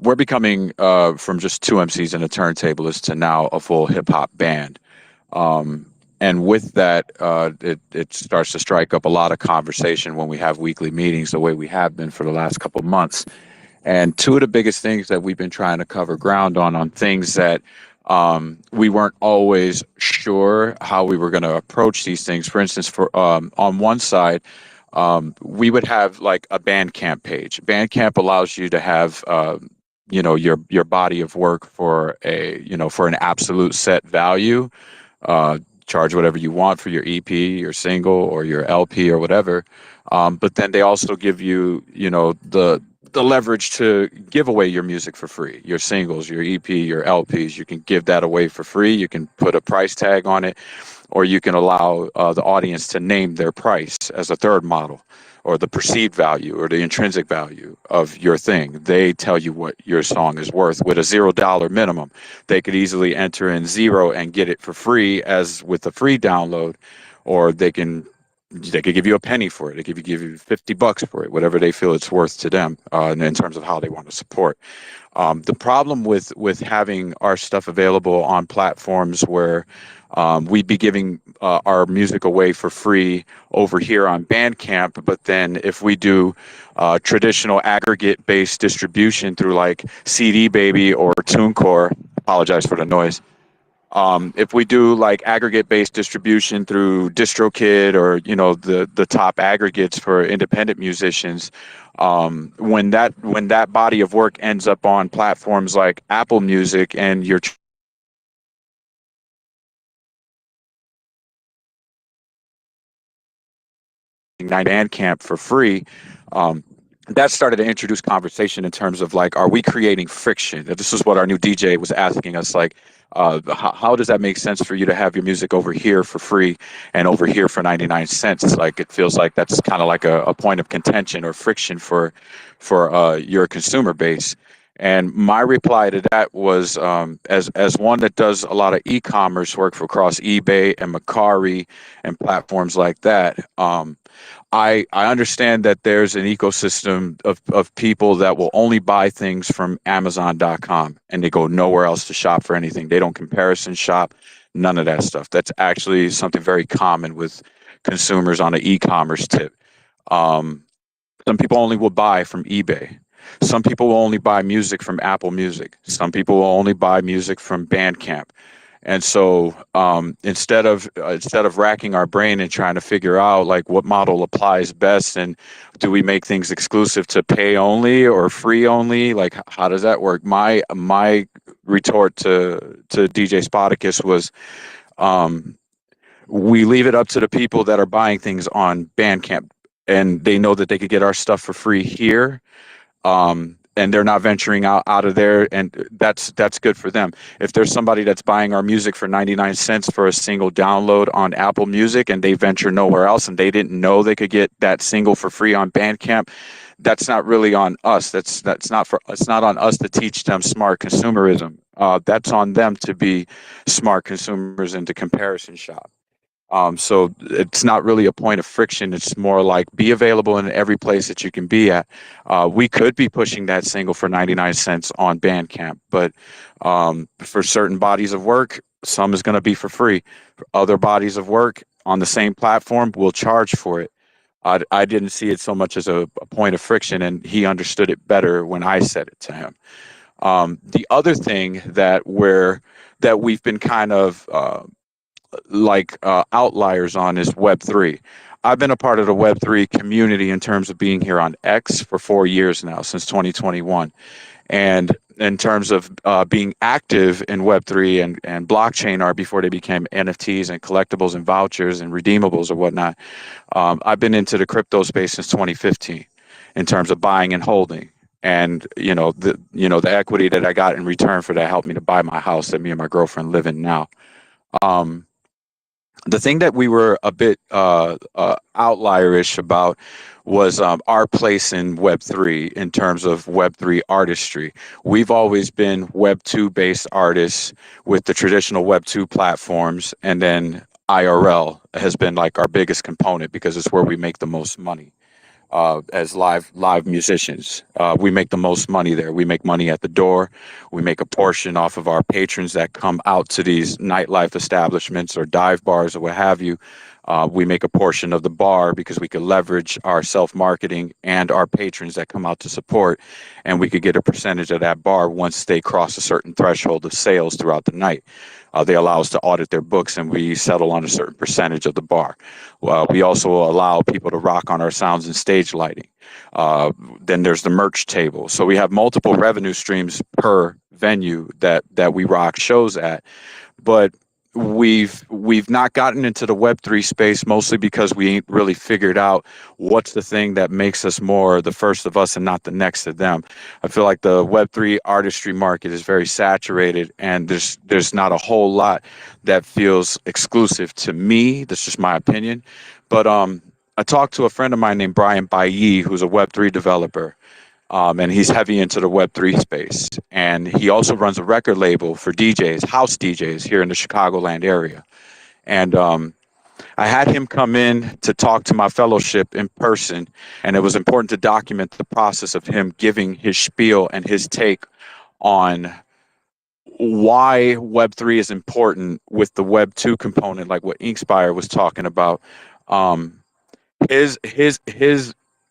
We're becoming from just two MCs and a turntablist to now a full hip hop band. Um, and with that, it starts to strike up a lot of conversation when we have weekly meetings, the way we have been for the last couple of months. And two of the biggest things that we've been trying to cover ground on things that we weren't always sure how we were going to approach these things. For instance, for on one side, we would have like a Bandcamp page. Bandcamp allows you to have your body of work for for an absolute set value. uh, Charge whatever you want for your EP, your single, or your LP, or whatever. But then they also give you, the leverage to give away your music for free, your singles, your EP, your LPs. You can give that away for free. You can put a price tag on it, or you can allow the audience to name their price as a third model, or the perceived value or the intrinsic value of your thing. They tell you what your song is worth with a $0 minimum. They could easily enter in zero and get it for free as with a free download, or they could give you a penny for it. They could give you $50 for it, whatever they feel it's worth to them, in terms of how they want to support. The problem with having our stuff available on platforms where we'd be giving our music away for free over here on Bandcamp, but then if we do traditional aggregate-based distribution through like CD Baby or TuneCore, apologize for the noise. If we do like aggregate-based distribution through DistroKid, or the top aggregates for independent musicians, when that body of work ends up on platforms like Apple Music and you're Bandcamp for free, that started to introduce conversation in terms of like, are we creating friction? This is what our new DJ was asking us, like, how does that make sense for you to have your music over here for free and over here for 99 cents? Like, it feels like that's kind of like a point of contention or friction for your consumer base. And my reply to that was, as one that does a lot of e-commerce work for across eBay and Macari and platforms like that. I understand that there's an ecosystem of people that will only buy things from Amazon.com and they go nowhere else to shop for anything. They don't comparison shop, none of that stuff. That's actually something very common with consumers on an e-commerce tip. Um, Some people only will buy from eBay. Some people will only buy music from Apple Music. Some people will only buy music from Bandcamp. And so instead of racking our brain and trying to figure out like what model applies best, and do we make things exclusive to pay only or free only, like how does that work? My retort to DJ Spartacus was, we leave it up to the people that are buying things on Bandcamp, and they know that they could get our stuff for free here, and they're not venturing out of there, and that's good for them. If there's somebody that's buying our music for 99 cents for a single download on Apple Music, and they venture nowhere else, and they didn't know they could get that single for free on Bandcamp, that's not really on us. That's not for, it's not on us to teach them smart consumerism. That's on them to be smart consumers and to comparison shop. So it's not really a point of friction. It's more like be available in every place that you can be at. We could be pushing that single for 99 cents on Bandcamp, but for certain bodies of work, some is going to be for free. For other bodies of work on the same platform, we'll charge for it. I didn't see it so much as a point of friction, and he understood it better when I said it to him. The other thing that we've been kind of outliers on is Web3. I've been a part of the Web3 community in terms of being here on X for 4 years now, since 2021. And in terms of being active in Web3 and blockchain art before they became NFTs and collectibles and vouchers and redeemables or whatnot, I've been into the crypto space since 2015 in terms of buying and holding. And the equity that I got in return for that helped me to buy my house that me and my girlfriend live in now. The thing that we were a bit outlierish about was our place in Web3 in terms of Web3 artistry. We've always been Web2 based artists with the traditional Web2 platforms, and then IRL has been like our biggest component because it's where we make the most money. As live musicians, we make the most money there. We make money at the door. We make a portion off of our patrons that come out to these nightlife establishments or dive bars or what have you. We make a portion of the bar because we could leverage our self-marketing and our patrons that come out to support, and we could get a percentage of that bar once they cross a certain threshold of sales throughout the night. They allow us to audit their books, and we settle on a certain percentage of the bar. We also allow people to rock on our sounds and stage lighting. Then there's the merch table. So we have multiple revenue streams per venue that we rock shows at. But we've not gotten into the Web3 space, mostly because we ain't really figured out what's the thing that makes us more the first of us and not the next of them. I feel like the Web3 artistry market is very saturated, and there's not a whole lot that feels exclusive to me. That's just my opinion. But I talked to a friend of mine named Brian Bailly, who's a Web3 developer. And he's heavy into the Web3 space. And he also runs a record label for DJs, house DJs here in the Chicagoland area. And I had him come in to talk to my fellowship in person. And it was important to document the process of him giving his spiel and his take on why Web3 is important with the Web2 component, like what Inkspire was talking about. His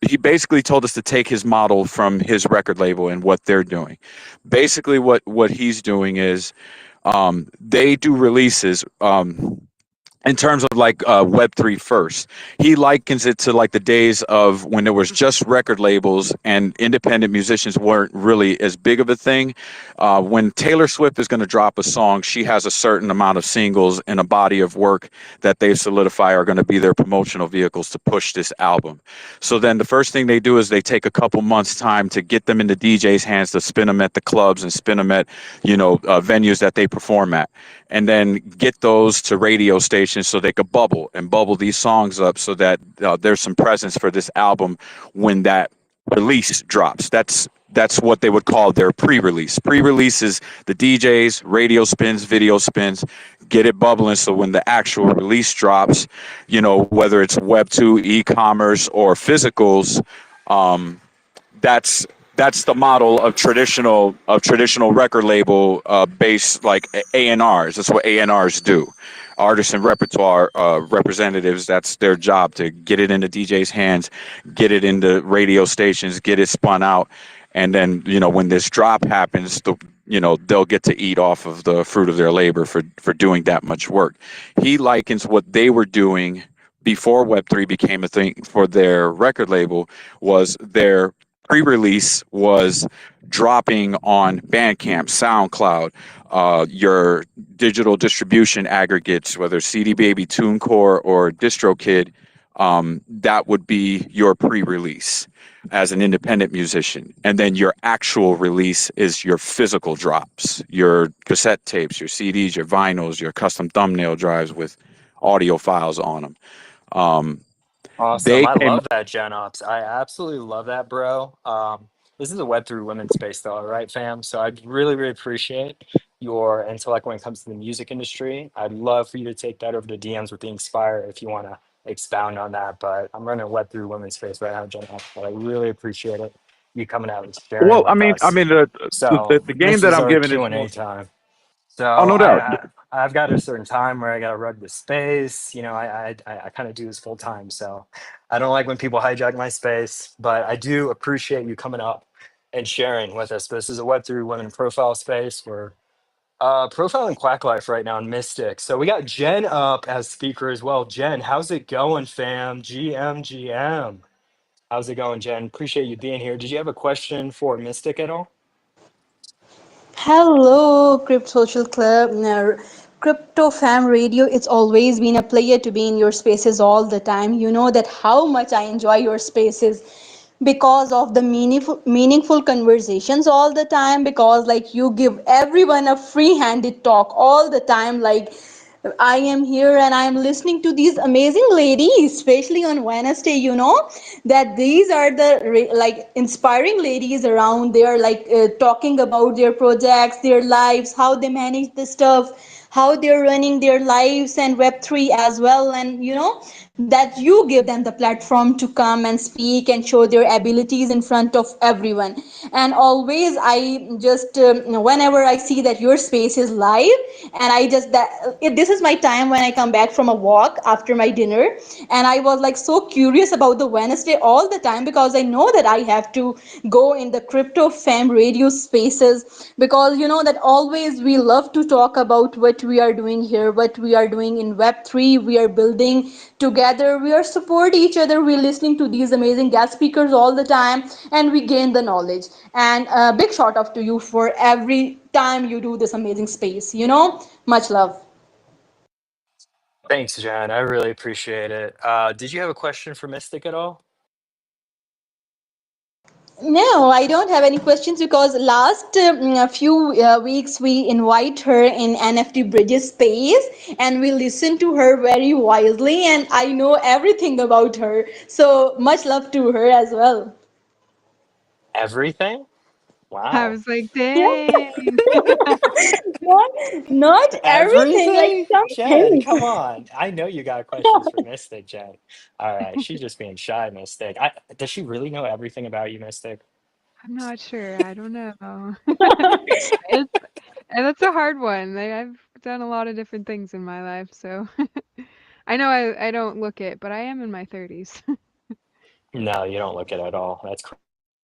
he basically told us to take his model from his record label and what they're doing. Basically what he's doing is they do releases in terms of like Web3 first. He likens it to like the days of when there was just record labels and independent musicians weren't really as big of a thing. When Taylor Swift is going to drop a song, she has a certain amount of singles and a body of work that they solidify are going to be their promotional vehicles to push this album. So then the first thing they do is they take a couple months time to get them in the DJ's hands to spin them at the clubs and spin them at, venues that they perform at, and then get those to radio stations so they could bubble these songs up so that there's some presence for this album when that release drops. That's what they would call their pre-release. Pre-release is the DJs, radio spins, video spins, get it bubbling so when the actual release drops, whether it's Web2, e-commerce, or physicals, that's the model of traditional record label based like A&Rs. That's what A&Rs do. artists and repertoire representatives. That's their job, to get it into DJ's hands, get it into radio stations, get it spun out, and then when this drop happens, they'll get to eat off of the fruit of their labor for doing that much work. He likens what they were doing before Web3 became a thing for their record label, was their pre-release was dropping on Bandcamp, SoundCloud, your digital distribution aggregates, whether CD Baby, TuneCore, or DistroKid. That would be your pre-release as an independent musician, and then your actual release is your physical drops, your cassette tapes, your CDs, your vinyls, your custom thumbnail drives with audio files on them. Um, Awesome. they I came. love that, Gen Ops. I absolutely love that, bro. This is a Web3 women's space, though, right, fam? So I really, really appreciate your intellect when it comes to the music industry. I'd love for you to take that over to DMs with the Inspire if you want to expound on that. But I'm running a Web3 women's space right now, Gen Ops. But I really appreciate it. You coming out and sharing Well, I with mean, I us. mean, the So the game this that is I'm our giving is Q&A more. time. Oh, So no doubt. I've got a certain time where I got to run the space. You know, I kind of do this full time, so I don't like when people hijack my space. But I do appreciate you coming up and sharing with us. This is a Web3 women profile space. We're profiling Quack Life right now in Mystic. So we got Jen up as speaker as well. Jen, how's it going, fam? GM. How's it going, Jen? Appreciate you being here. Did you have a question for Mystic at all? Hello, Crypto Social Club, Crypto Fam Radio. It's always been a pleasure to be in your spaces all the time. You know that how much I enjoy your spaces because of the meaningful conversations all the time. Because like you give everyone a free-handed talk all the time. Like I am here and I am listening to these amazing ladies, especially on Wednesday. You know that these are the like inspiring ladies around. They are like talking about their projects, their lives, how they manage the stuff, how they're running their lives, and Web3 as well. And you know that you give them the platform to come and speak and show their abilities in front of everyone. And always I just whenever I see that your space is live, and I just this is my time when I come back from a walk after my dinner, and I was like so curious about the Wednesday all the time, because I know that I have to go in the Crypto Fam Radio spaces, because you know that always we love to talk about what we are doing here, what we are doing in Web3. We are building together, we are support each other, we're listening to these amazing guest speakers all the time, and we gain the knowledge. And a big shout out to you for every time you do this amazing space, you know. Much love. Thanks, Jen. I really appreciate it. Did you have a question for Mystic at all? No, I don't have any questions, because last a few weeks we invite her in NFT Bridges space, and we listen to her very wisely, and I know everything about her. So much love to her as well. Everything? I Wow. was like, Yeah. dang. not, not everything, like Everything? some Jen, things. come on. I know you got questions for Mystic, Jen. All right, she's just being shy, Mystic. Does she really know everything about you, Mystic? I'm not sure. I don't know. It's and that's a hard one. Like, I've done a lot of different things in my life, so I know I don't look it, but I am in my 30s. No, you don't look it at all. That's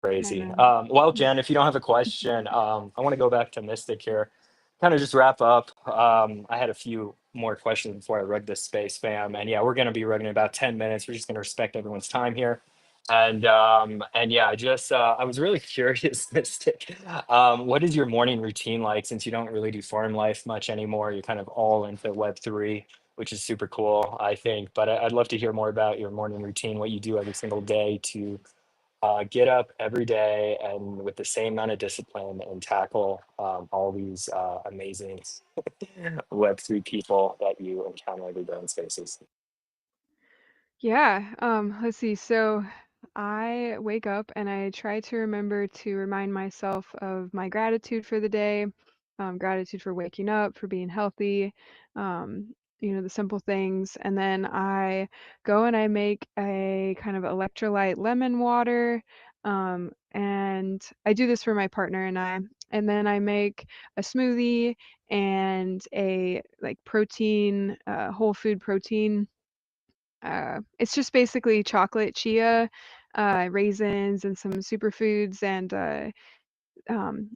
I crazy. know. Well, Jen, if you don't have a question, I want to go back to Mystic here. Kind of just wrap up. I had a few more questions before I rug this space, fam. And yeah, we're going to be rugging in about 10 minutes. We're just going to respect everyone's time here. And yeah, I was really curious, Mystic. What is your morning routine like, since you don't really do farm life much anymore? You're kind of all into Web3, which is super cool, I think. But I'd love to hear more about your morning routine, what you do every single day to get up every day and with the same amount of discipline and tackle all these amazing Web3 people that you encounter every day in spaces. Yeah, let's see. So I wake up and I try to remember to remind myself of my gratitude for the day, gratitude for waking up, for being healthy, the simple things. And then I go and I make a kind of electrolyte lemon water. And I do this for my partner and I. and then I make a smoothie and a like protein, whole food protein. It's just basically chocolate, chia, raisins, and some superfoods, and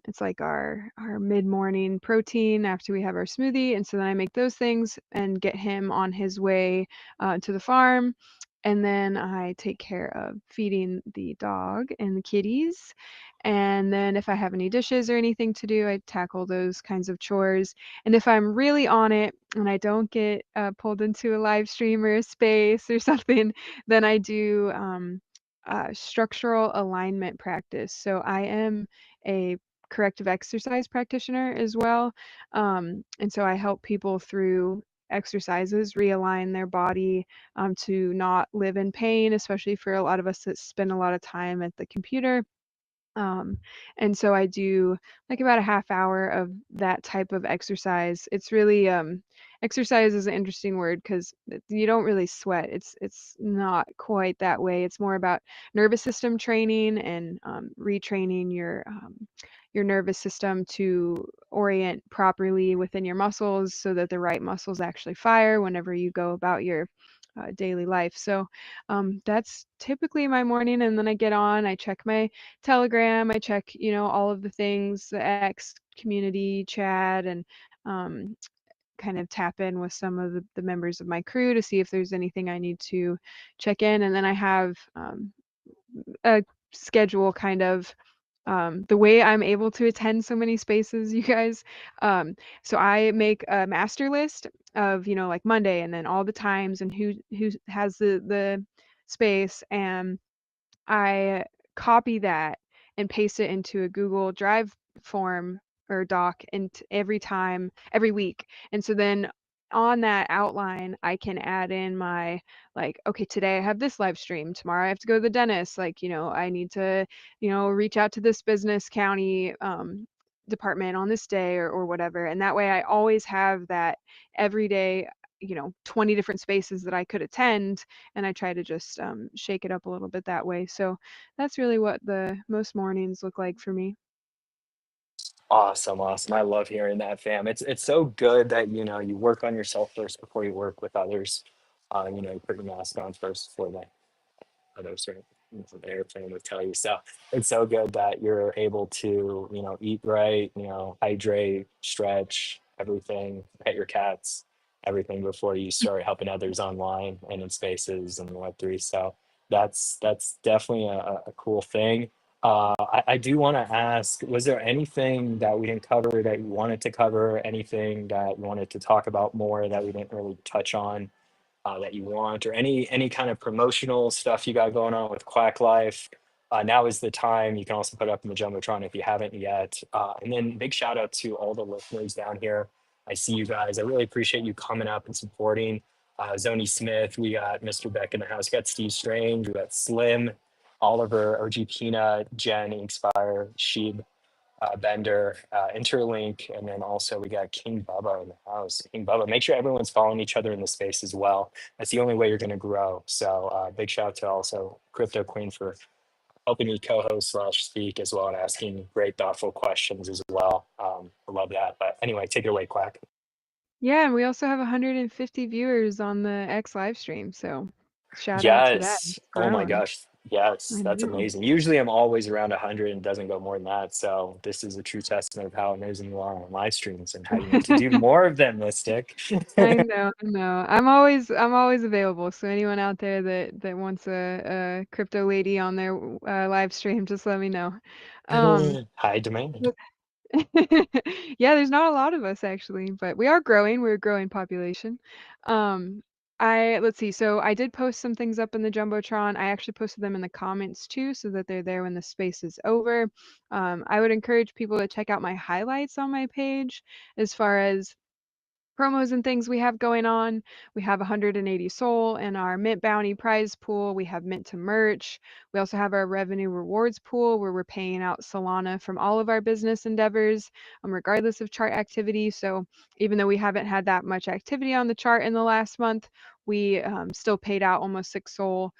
it's like our mid-morning protein after we have our smoothie. And so then I make those things and get him on his way to the farm. And then I take care of feeding the dog and the kitties. And then if I have any dishes or anything to do, I tackle those kinds of chores. And if I'm really on it and I don't get pulled into a live stream or a space or something, then I do structural alignment practice. So I am a corrective exercise practitioner as well. And so I help people through exercises realign their body to not live in pain, especially for a lot of us that spend a lot of time at the computer. Um, and so I do like about a half hour of that type of exercise. It's really exercise is an interesting word because you don't really sweat. It's not quite that way. It's more about nervous system training and retraining your nervous system to orient properly within your muscles so that the right muscles actually fire whenever you go about your daily life. So that's typically my morning, and then I get on, I check my Telegram, I check, all of the things, the X community chat, and um, kind of tap in with some of the members of my crew to see if there's anything I need to check in. And then I have a schedule kind of the way I'm able to attend so many spaces, you guys. So I make a master list of, like Monday, and then all the times and who has the space, and I copy that and paste it into a Google Drive form or doc and every time, every week. And so then on that outline, I can add in my like, okay, today I have this live stream. Tomorrow I have to go to the dentist. Like, I need to, reach out to this business county department on this day or whatever. And that way I always have that every day, 20 different spaces that I could attend, and I try to just shake it up a little bit that way. So that's really what the most mornings look like for me. Awesome, awesome. I love hearing that, fam. It's so good that you work on yourself first before you work with others. You put your mask on first before that others are the airplane would tell you. So it's so good that you're able to, eat right, hydrate, stretch, everything, pet your cats, everything before you start helping others online and in spaces and Web3. So that's definitely a cool thing. I do want to ask, was there anything that we didn't cover that you wanted to cover? Anything that you wanted to talk about more that we didn't really touch on? That you want, or any kind of promotional stuff you got going on with Quack Life. Now is the time. You can also put it up in the jumbotron if you haven't yet. And then big shout out to all the listeners down here. I see you guys. I really appreciate you coming up and supporting. Zoni Smith, we got Mr. Beck in the house. We got Steve Strange. We got Slim, Oliver, OG Peanut, Jen, Inkspire, Sheeb, Bender, Interlink, and then also we got King Bubba in the house. King Bubba, make sure everyone's following each other in the space as well. That's the only way you're going to grow. So big shout out to also Crypto Queen for helping me co-host slash speak as well and asking great thoughtful questions as well. I love that. But anyway, take it away, Quack. Yeah, and we also have 150 viewers on the X live stream, so shout out to that. Yes. It's Oh my growing. gosh. Yes, I that's know. amazing. Usually I'm always around 100 and doesn't go more than that. So this is a true testament of how amazing you are on live streams and how you need to do more of them, Mystic. I know, I know. I'm always available. So anyone out there that wants a crypto lady on their live stream, just let me know. Um, High demand. Yeah, there's not a lot of us actually, but we are growing. We're a growing population. Um, let's see. So I did post some things up in the Jumbotron. I actually posted them in the comments too, so that they're there when the space is over. I would encourage people to check out my highlights on my page as far as promos and things we have going on. We have 180 Soul in our Mint Bounty prize pool. We have Mint to merch. We also have our revenue rewards pool where we're paying out Solana from all of our business endeavors, regardless of chart activity. So even though we haven't had that much activity on the chart in the last month, we still paid out almost 6 Soul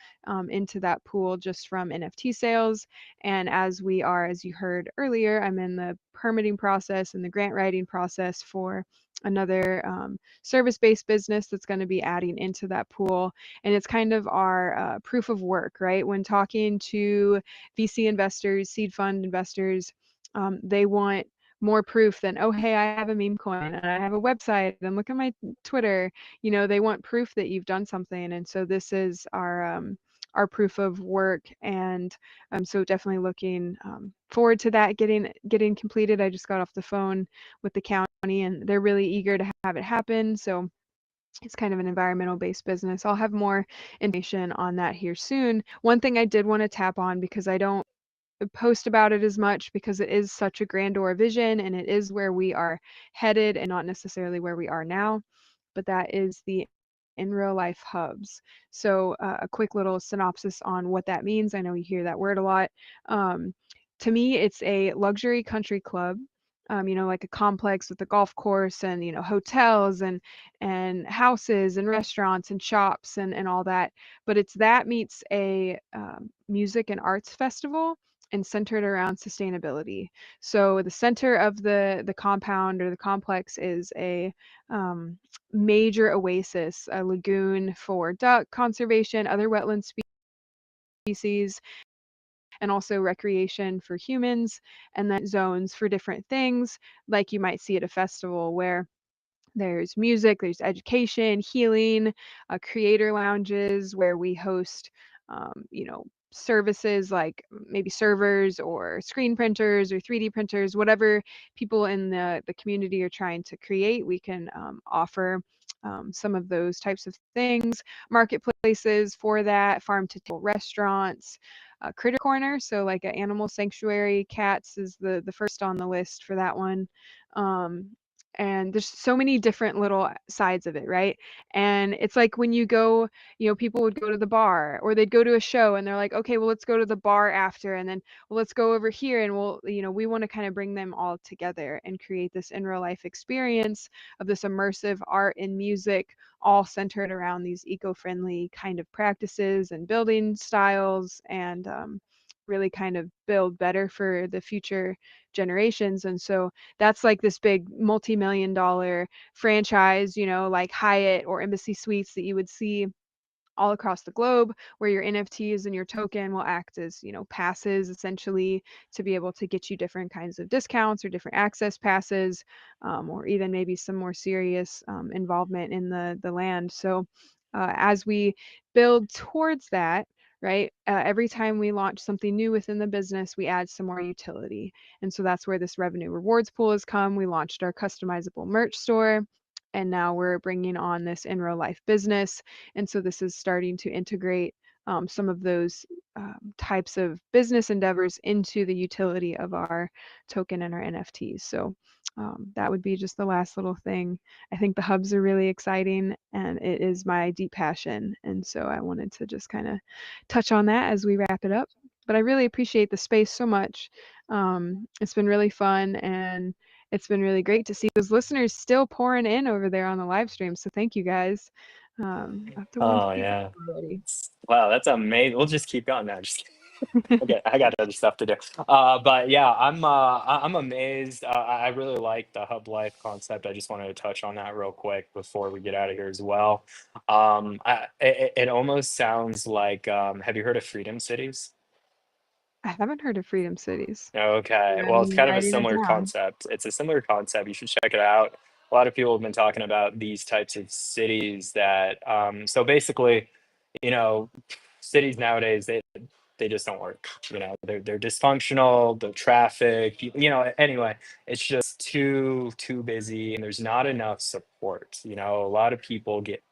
into that pool just from NFT sales. And as you heard earlier, I'm in the permitting process and the grant writing process for another service-based business that's going to be adding into that pool. And it's kind of our proof of work, right? When talking to VC investors, seed fund investors, they want more proof than, oh, hey, I have a meme coin and I have a website and look at my Twitter. They want proof that you've done something. And so this is our proof of work. And so definitely looking forward to that getting completed. I just got off the phone with the county and they're really eager to have it happen. So it's kind of an environmental based business. I'll have more information on that here soon. One thing I did want to tap on, because I don't post about it as much because it is such a grandeur vision and it is where we are headed and not necessarily where we are now, but that is the in real life hubs. So a quick little synopsis on what that means. I know you hear that word a lot. To me, it's a luxury country club. Like a complex with a golf course and hotels and houses and restaurants and shops and all that. But it's that meets a music and arts festival and centered around sustainability. So the center of the compound or the complex is a major oasis, a lagoon for duck conservation, other wetland species, and also recreation for humans, and then zones for different things, like you might see at a festival where there's music, there's education, healing, creator lounges where we host, services like maybe servers or screen printers or 3D printers, whatever people in the community are trying to create, we can offer some of those types of things. Marketplaces for that, farm to table restaurants, critter corner, so like an animal sanctuary. Cats is the first on the list for that one. And there's so many different little sides of it, right? And it's like when you go, people would go to the bar or they'd go to a show and they're like, okay, well, let's go to the bar after, and then, well, let's go over here, and we want to kind of bring them all together and create this in real life experience of this immersive art and music, all centered around these eco-friendly kind of practices and building styles, and really kind of build better for the future generations. And so that's like this big multi-million-dollar franchise, like Hyatt or Embassy Suites that you would see all across the globe, where your NFTs and your token will act as, passes essentially to be able to get you different kinds of discounts or different access passes, or even maybe some more serious involvement in the land. So as we build towards that, right, every time we launch something new within the business, we add some more utility. And so that's where this revenue rewards pool has come. We launched our customizable merch store, and now we're bringing on this in real life business. And so this is starting to integrate some of those types of business endeavors into the utility of our token and our NFTs. So that would be just the last little thing. I think the hubs are really exciting and it is my deep passion. And so I wanted to just kind of touch on that as we wrap it up. But I really appreciate the space so much. It's been really fun, and it's been really great to see those listeners still pouring in over there on the live stream. So thank you guys. Up to Oh 1 yeah. already. Wow, that's amazing. We'll just keep going now. Just okay, I got other stuff to do. But yeah, I'm amazed. I really like the hub life concept. I just wanted to touch on that real quick before we get out of here as well. It almost sounds like, have you heard of Freedom Cities? I haven't heard of Freedom Cities. Okay, well, it's I'm kind of a writing it similar down. concept. It's a similar concept. You should check it out. A lot of people have been talking about these types of cities that, so basically, you know, cities nowadays, they just don't work. They're dysfunctional, the traffic, anyway, it's just too busy and there's not enough support. A lot of people get,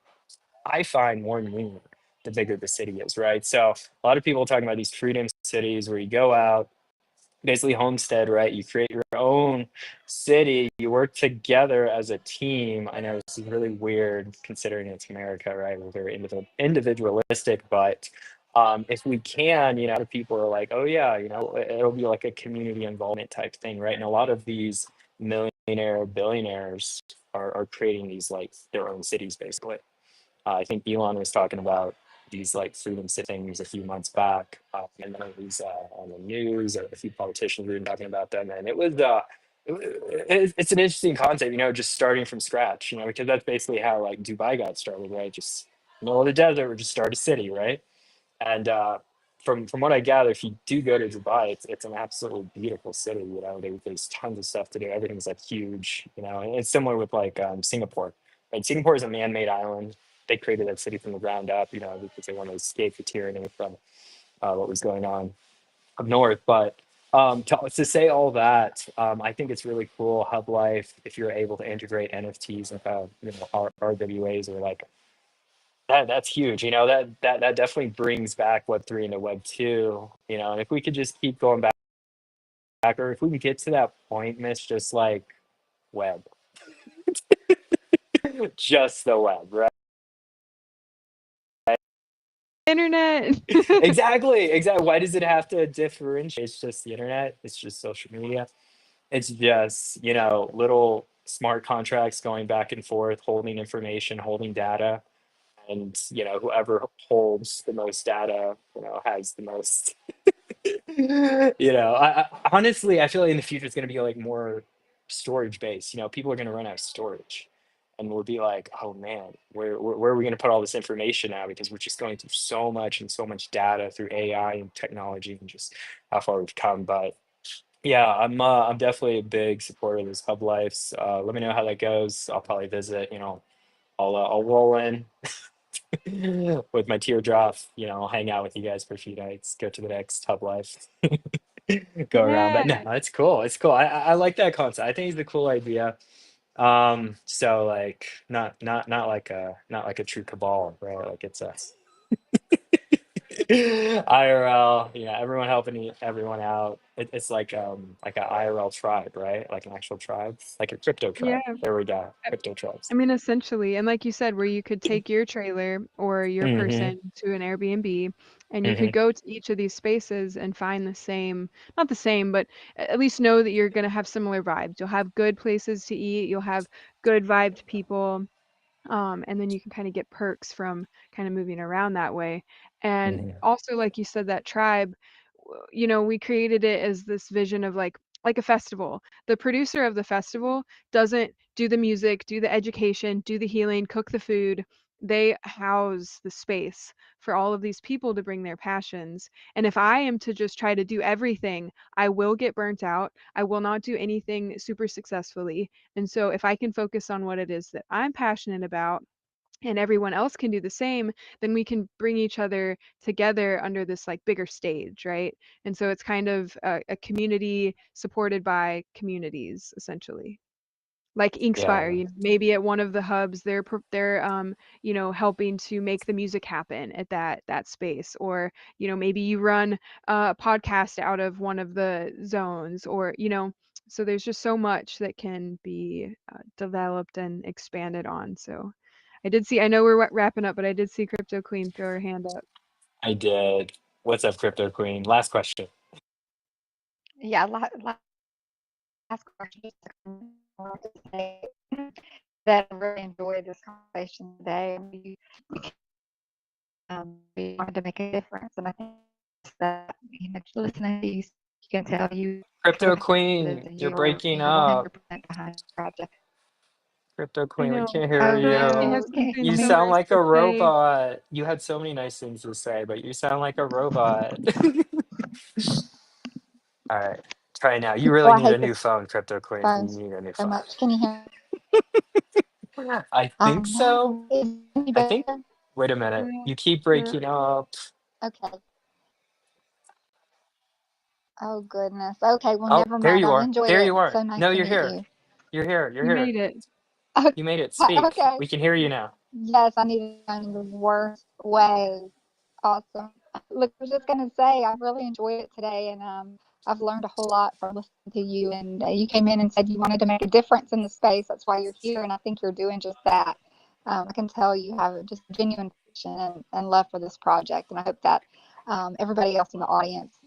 I find, more needy the bigger the city is, right? So a lot of people talking about these freedom cities where you go out, basically homestead, right? You create your own city, you work together as a team. I know this is really weird considering it's America, right? We're very individualistic, but if we can, you know, other people are like, oh yeah, you know, it'll be like a community involvement type thing, right? And a lot of these millionaire billionaires are creating these like their own cities basically. I think Elon was talking about these like freedom things a few months back, and then it was on the news. A few politicians were talking about them, and it was it's an interesting concept, you know, just starting from scratch, you know, because that's basically how like Dubai got started, right? Just middle of the desert, we just start a city, right? And from what I gather, if you do go to Dubai, it's an absolutely beautiful city. You know, there's tons of stuff to do. Everything's like huge. You know, and it's similar with like Singapore. Right? Singapore is a man-made island. They created that city from the ground up. You know, because they wanted to escape the tyranny from what was going on up north. But to say all that, I think it's really cool. Hub Life, if you're able to integrate NFTs and you know RWAs or like that's huge. You know, that definitely brings back Web3 into Web2, you know, and if we could just keep going back, or if we can get to that point, Miss, just like web, just the web, right? Internet. Exactly. Why does it have to differentiate? It's just the internet, it's just social media. It's just, you know, little smart contracts going back and forth, holding information, holding data. And, you know, whoever holds the most data, you know, has the most you know, I honestly, I feel like in the future it's going to be like more storage based. You know, people are going to run out of storage, and we'll be like, oh man, where are we going to put all this information now? Because we're just going through so much and so much data through AI and technology, and just how far we've come. But yeah, I'm definitely a big supporter of those hub lives. Let me know how that goes. I'll probably visit. You know, I'll roll in with my teardrop. You know, I'll hang out with you guys for a few nights. Go to the next hub life. Go around. But no, Yeah. it's cool. It's cool. I like that concept. I think it's a cool idea. So like not like a true cabal, right? Like it's a IRL, you know, everyone helping everyone out. It's like a IRL tribe, right? Like an actual tribe, like a crypto Yeah. tribe. There we go, crypto tribes. I mean, essentially, and like you said, where you could take your trailer or your Mm-hmm. person to an Airbnb and you Mm-hmm. could go to each of these spaces and find the same, not the same, but at least know that you're going to have similar vibes. You'll have good places to eat, you'll have good vibed people, and then you can kind of get perks from kind of moving around that way. And Mm-hmm. also, like you said, that tribe, you know, we created it as this vision of like a festival. The producer of the festival doesn't do the music, do the education, do the healing, cook the food. They house the space for all of these people to bring their passions. And if I am to just try to do everything, I will get burnt out. I will not do anything super successfully. And so if I can focus on what it is that I'm passionate about and everyone else can do the same, then we can bring each other together under this like bigger stage, right? And so it's kind of a community supported by communities, essentially. Like Yeah. Inkspire, you know, maybe at one of the hubs, they're you know, helping to make the music happen at that space, or you know, maybe you run a podcast out of one of the zones, or you know, so there's just so much that can be developed and expanded on. So I did see, I know we're wrapping up, but I did see Crypto Queen throw her hand up. I did. What's up, Crypto Queen? Last question. Yeah, last question. Just to want to say that I really enjoyed this conversation today, and we wanted to make a difference, and I think that you know, just listening to you, you can tell you Crypto truly committed Queen, and you're you're breaking you're up. 100% behind the project. Crypto I Queen, we know. can't hear Oh I feel like she you. has no, can something You you so hear me? sound nice like to a say. robot. You had so many nice things to say, but you sound like a robot. All right, try now. You Oh, really I need a hate new this phone, Crypto Queen. You phone need a new so phone. much. Can you hear me? I I think so. know. Is it any I think. better? Wait a minute. Yeah. You keep Yeah. breaking up. Okay. Oh goodness. Okay, well Oh, never there mind. you I've are. enjoyed There it. you It's are. so nice No, to you're meet here. you. You're here. You're You here. made it. Okay. You made it. Speak. Okay. We can hear you now. Yes, I need it in the worst way. Awesome. Look, I was just going to say, I've really enjoyed it today, and I've learned a whole lot from listening to you. And you came in and said you wanted to make a difference in the space. That's why you're here, and I think you're doing just that. I can tell you have just genuine passion and love for this project, and I hope that everybody else in the audience,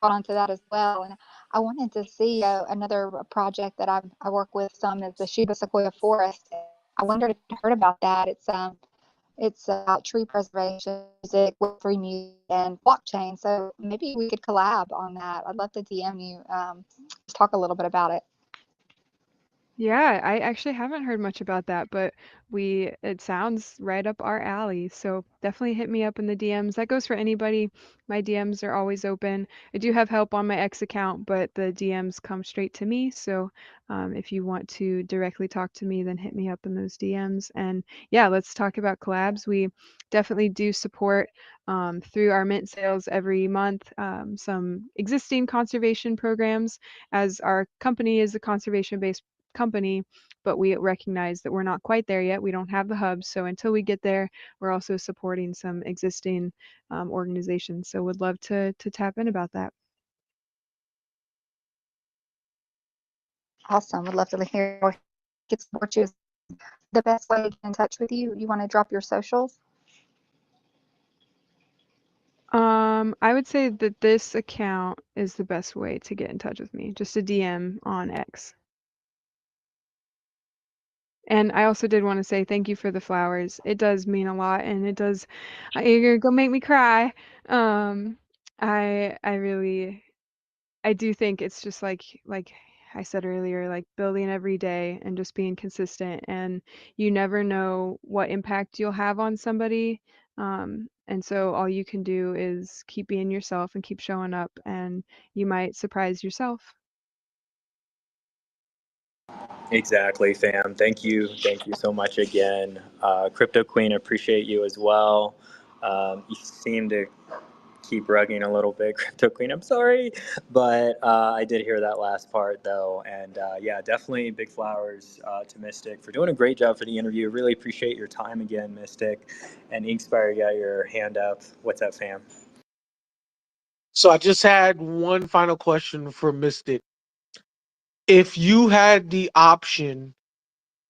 caught on to that as well. And I wanted to see another project that I work with some is the Shiba Sequoia Forest. I wondered if you heard about that. It's about tree preservation, music, Web3 music, and blockchain. So maybe we could collab on that. I'd love to DM you, just talk a little bit about it. Yeah, I actually haven't heard much about that, but it sounds right up our alley. So definitely hit me up in the DMs. That goes for anybody. My DMs are always open. I do have help on my X account, but the DMs come straight to me. So if you want to directly talk to me, then hit me up in those DMs. And yeah, let's talk about collabs. We definitely do support through our mint sales every month some existing conservation programs, as our company is a conservation-based company, but we recognize that we're not quite there yet. We don't have the hub. So until we get there, we're also supporting some existing organizations. So would love to tap in about that. Awesome. Would love to hear how we can support you. The best way to get in touch with you, you want to drop your socials? I would say that this account is the best way to get in touch with me. Just a DM on X. And I also did want to say thank you for the flowers. It does mean a lot, and it does. You're gonna make me cry. I really, I do think it's just like I said earlier, like building every day and just being consistent, and you never know what impact you'll have on somebody. And so all you can do is keep being yourself and keep showing up, and you might surprise yourself. Exactly, fam. Thank you. Thank you so much again. Crypto Queen, appreciate you as well. You seem to keep rugging a little bit, Crypto Queen. I'm sorry, but I did hear that last part though, and yeah, definitely big flowers to Mystic for doing a great job for the interview. Really appreciate your time again, Mystic. And Inkspire, you got your hand up. What's up, fam? So I just had one final question for Mystic. If you had the option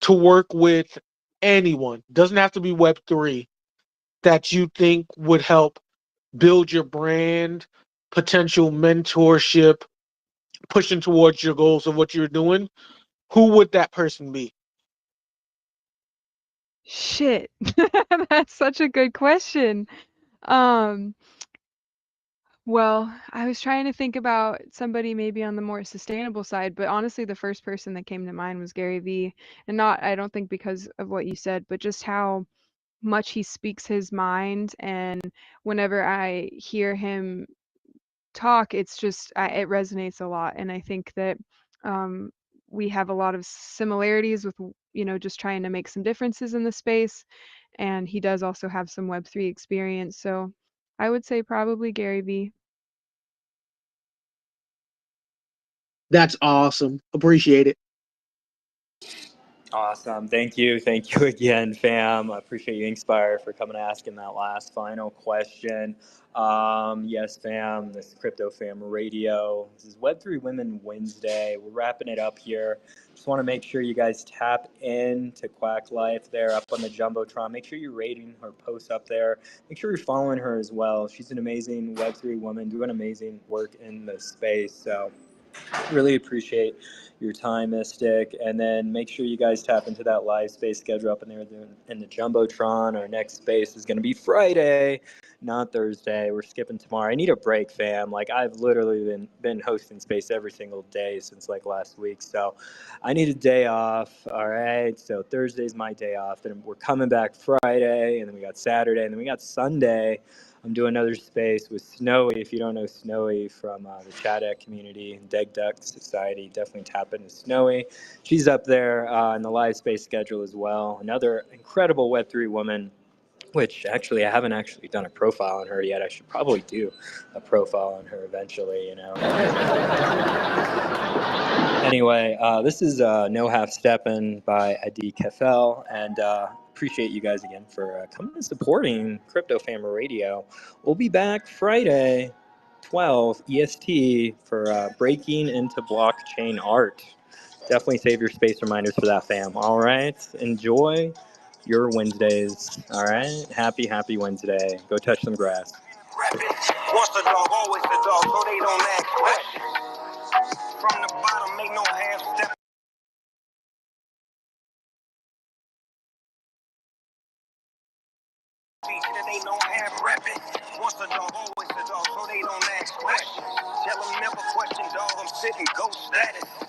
to work with anyone, doesn't have to be Web3, that you think would help build your brand, potential mentorship, pushing towards your goals of what you're doing, who would that person be? Shit. That's such a good question. Um, well, I was trying to think about somebody maybe on the more sustainable side, but honestly, the first person that came to mind was Gary Vee. And not, I don't think because of what you said, but just how much he speaks his mind. And whenever I hear him talk, it's just, it resonates a lot. And I think that um, we have a lot of similarities with, just trying to make some differences in the space. And he does also have some Web3 experience. So I would say probably Gary Vee. That's awesome. Appreciate it. Awesome. Thank you. Thank you again, fam. I appreciate you, Inspire, for coming and asking that last final question. Yes, fam, this is Crypto Fam Radio. This is Web3 Women Wednesday. We're wrapping it up here. Just want to make sure you guys tap in to Quack Life there up on the Jumbotron. Make sure you're rating her posts up there. Make sure you're following her as well. She's an amazing Web3 woman doing amazing work in the space. So really appreciate your time, Mystic. And then make sure you guys tap into that live space schedule up in there in the Jumbotron. Our next space is going to be Friday, not Thursday. We're skipping tomorrow. I need a break, fam. Like, I've literally been hosting space every single day since like last week. So I need a day off. All right. So Thursday's my day off. Then we're coming back Friday, and then we got Saturday, and then we got Sunday. I'm doing another space with Snowy. If you don't know Snowy from the Chadek community and Deg Duck Society, definitely tap into Snowy. She's up there in the live space schedule as well. Another incredible Web3 woman, which actually I haven't actually done a profile on her yet. I should probably do a profile on her eventually, Anyway, this is No Half Steppin' by Adi Kefel, and appreciate you guys again for coming and supporting Crypto Family Radio. We'll be back Friday, 12 EST for Breaking into Blockchain Art. Definitely save your space reminders for that, fam. All right. Enjoy your Wednesdays. All right. Happy Wednesday. Go touch some grass. Once the dog, always the dog, so they don't ask questions. From the bottom, make no half step. That they don't have reppin'. Once the dog, always the dog, so they don't ask questions. Tell them never question, dog, I'm sitting ghost status.